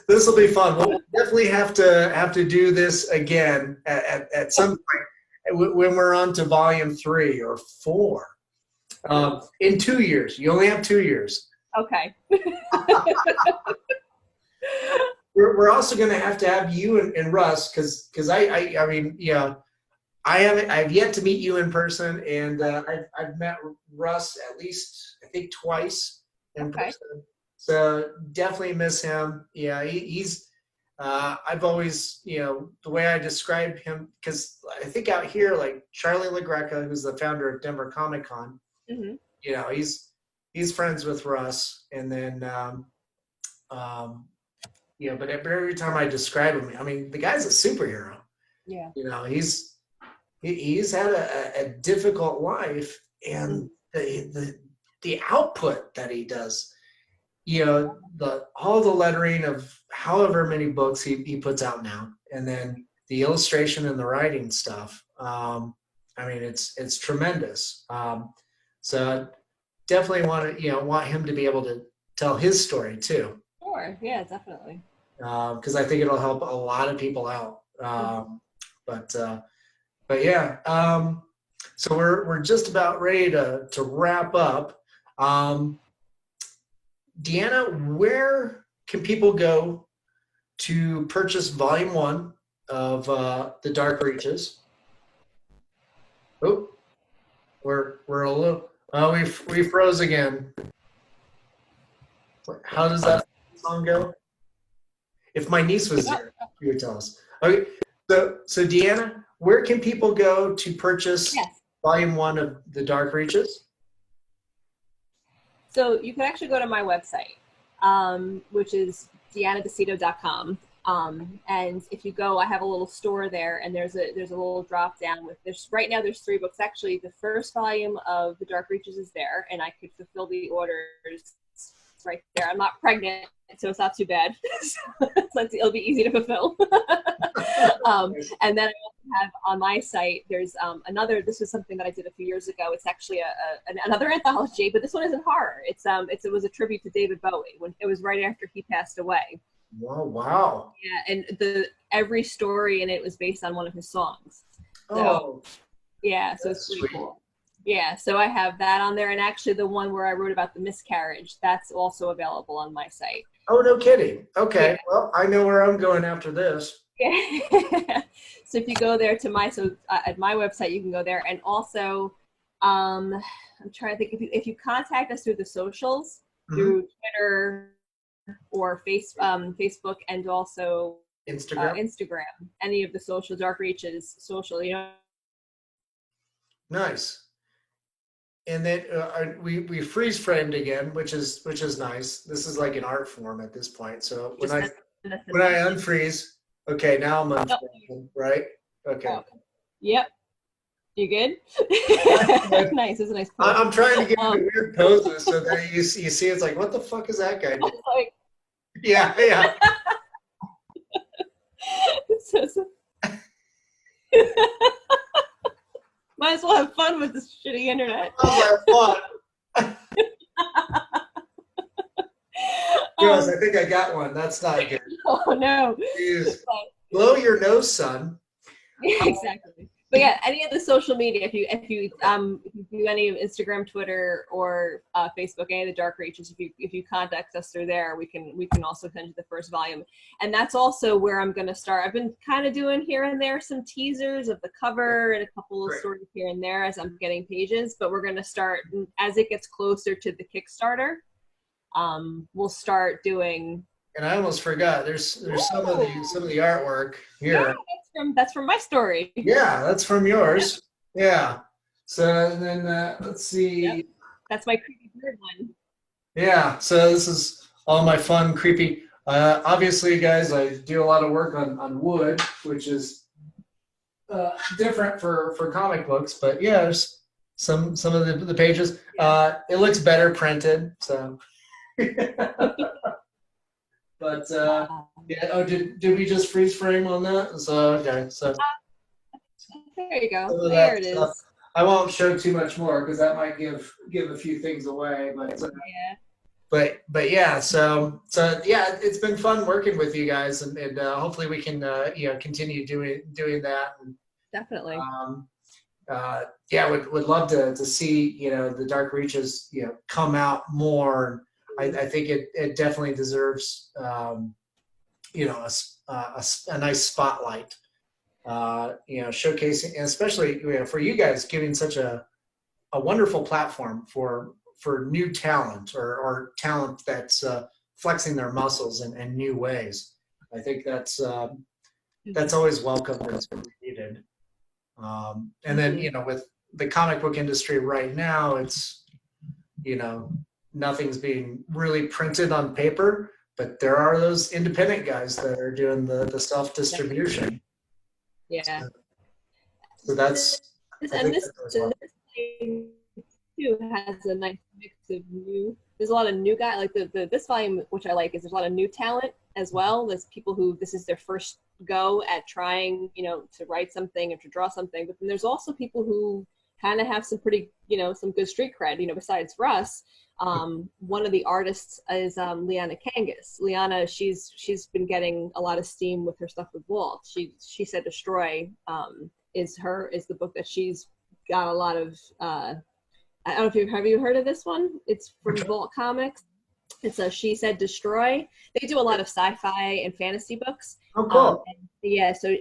will be fun. We'll definitely have to do this again at some point when we're on to volume 3 or 4 in 2 years. You only have 2 years. Okay. We're also going to have you and Rus because I mean I've yet to meet you in person, and I've met Rus at least I think twice in person. So definitely miss him. Yeah, he's I've always the way I describe him, because I think out here like Charlie LaGreca, who's the founder of Denver Comic Con, he's friends with Rus, and then but every time I describe him, I mean, the guy's a superhero. Yeah. He's had a difficult life, and the output that he does, all the lettering of however many books he puts out now, and then the illustration and the writing stuff. I mean, it's tremendous. So definitely want him to be able to tell his story too. Sure. Yeah, definitely. Because I think it'll help a lot of people out. But yeah. So we're just about ready to wrap up. Deanna, where can people go to purchase Volume 1 of The Dark Reaches? Oh, we're a little. Oh, we froze again. How does that song go? If my niece was here, she would tell us. Okay, so Deanna, where can people go to purchase Volume 1 of The Dark Reaches? So you can actually go to my website, which is deannadestito.com. And if you go, I have a little store there, and there's a little drop down with this. Right now, there's 3 books. Actually, the first volume of The Dark Reaches is there, and I could fulfill the orders right there. I'm not pregnant, so it's not too bad. So it'll be easy to fulfill. And then I also have on my site, there's another. This was something that I did a few years ago. It's actually another anthology, but this one isn't horror. It was a tribute to David Bowie when it was right after he passed away. Oh, wow. Yeah, and every story in it was based on one of his songs. So, oh, yeah, so it's pretty cool. Yeah, so I have that on there, and actually the one where I wrote about the miscarriage, that's also available on my site. Oh, no kidding. Okay, Yeah. well, I know where I'm going after this. Yeah. So if you go there to at my website, you can go there, and also, I'm trying to think, if you contact us through the socials, through Twitter or Facebook, and also Instagram, any of the social Dark Reaches social, Nice. And then we freeze framed again, which is nice. This is like an art form at this point. So when I unfreeze, okay, now I'm unfreezing, right? Okay. Oh. Yep. You good? Nice. It's a nice pose. I'm trying to get into weird poses so that you see it's like, what the fuck is that guy doing? Yeah. so Might as well have fun with this shitty internet. Oh, fun. Yes, I think I got one. That's not good. Oh no. Jeez. Blow your nose, son. Yeah, exactly. But yeah, any of the social media, if you do any of Instagram, Twitter, or Facebook, any of the Dark Reaches, if you contact us through there, we can also send you the first volume. And that's also where I'm going to start. I've been kind of doing here and there some teasers of the cover and a couple of stories here and there as I'm getting pages. But we're going to start as it gets closer to the Kickstarter. We'll start doing. And I almost forgot. There's some of the artwork here. Yeah, that's from my story. Yeah, that's from yours. Yeah. So then let's see. Yep. That's my creepy bird one. Yeah. So this is all my fun creepy. Obviously, guys, I do a lot of work on wood, which is different for comic books. But yeah, there's some of the pages. It looks better printed. So. But yeah. Oh, did we just freeze frame on that? So okay. So there you go. There it is. I won't show too much more because that might give a few things away. But yeah. But yeah. So yeah, it's been fun working with you guys, and hopefully we can continue doing that. And, definitely. Yeah, would love to see the Dark Reaches come out more. I think it definitely deserves a nice spotlight, showcasing, and especially for you guys giving such a wonderful platform for new talent or talent that's flexing their muscles in new ways. I think that's always welcome and needed. And then with the comic book industry right now, it's nothing's being really printed on paper, but there are those independent guys that are doing the self-distribution. Yeah. So that's. This thing too has a nice mix of new. There's a lot of new guys. Like this volume, which I like, is there's a lot of new talent as well. There's people who this is their first go at trying, to write something or to draw something. But then there's also people who kind of have some pretty, some good street cred. Besides Rus. One of the artists is Liana Kangas. Liana, she's been getting a lot of steam with her stuff with Walt. She said Destroy is the book that she's got a lot of I don't know if have you heard of this one? It's from Vault Comics. It's a She Said Destroy. They do a lot of sci-fi and fantasy books. Oh, cool. Yeah. So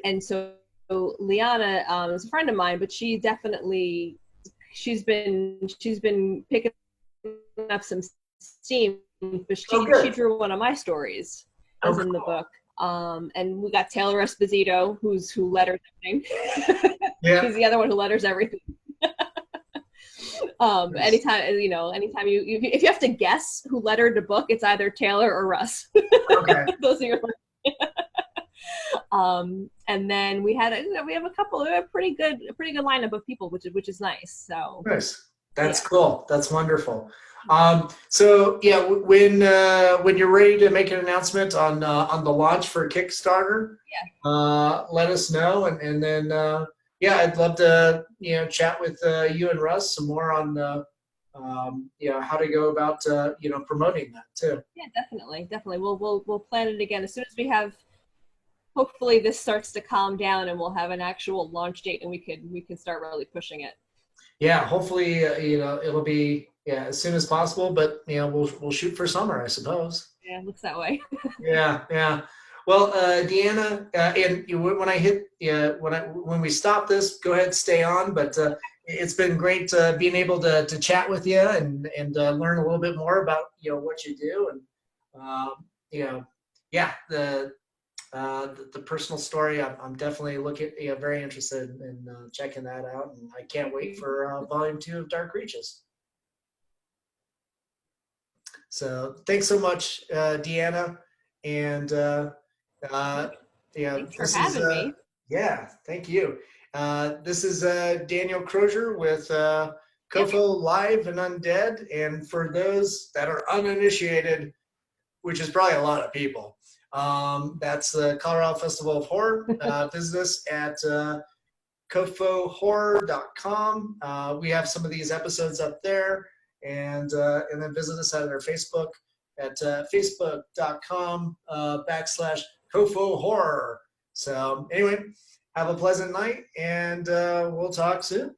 Liana is a friend of mine, but she definitely she's been picking up some steam. But she drew one of my stories as in the book. And we got Taylor Esposito, who letters everything. Yeah. She's the other one who letters everything. Anytime if you have to guess who lettered the book, it's either Taylor or Rus. Okay. Those are your and then we have a pretty good lineup of people, which is nice. So nice. That's cool. That's wonderful. So yeah, when you're ready to make an announcement on the launch for Kickstarter, let us know, and then I'd love to chat with you and Rus some more on how to go about promoting that too. Yeah, definitely. We'll plan it again as soon as we have. Hopefully, this starts to calm down, and we'll have an actual launch date, and we can start really pushing it. Yeah, hopefully it'll be as soon as possible, but we'll shoot for summer, I suppose. Yeah, it looks that way. Yeah. Well, Deanna, and when we stop this, go ahead, stay on. But it's been great being able to chat with you and learn a little bit more about what you do, and the personal story. I'm definitely very interested in checking that out, and I can't wait for Volume 2 of Dark Reaches. So thanks so much, Deanna, and thanks for having me. Yeah, thank you. This is Daniel Crozier with COFOH Live and Undead, and for those that are uninitiated, which is probably a lot of people, that's the Colorado Festival of Horror. Visit us at cofohhorror.com. We have some of these episodes up there, and then visit us at our Facebook at facebook.com/COFOH Horror. So anyway, have a pleasant night, and we'll talk soon.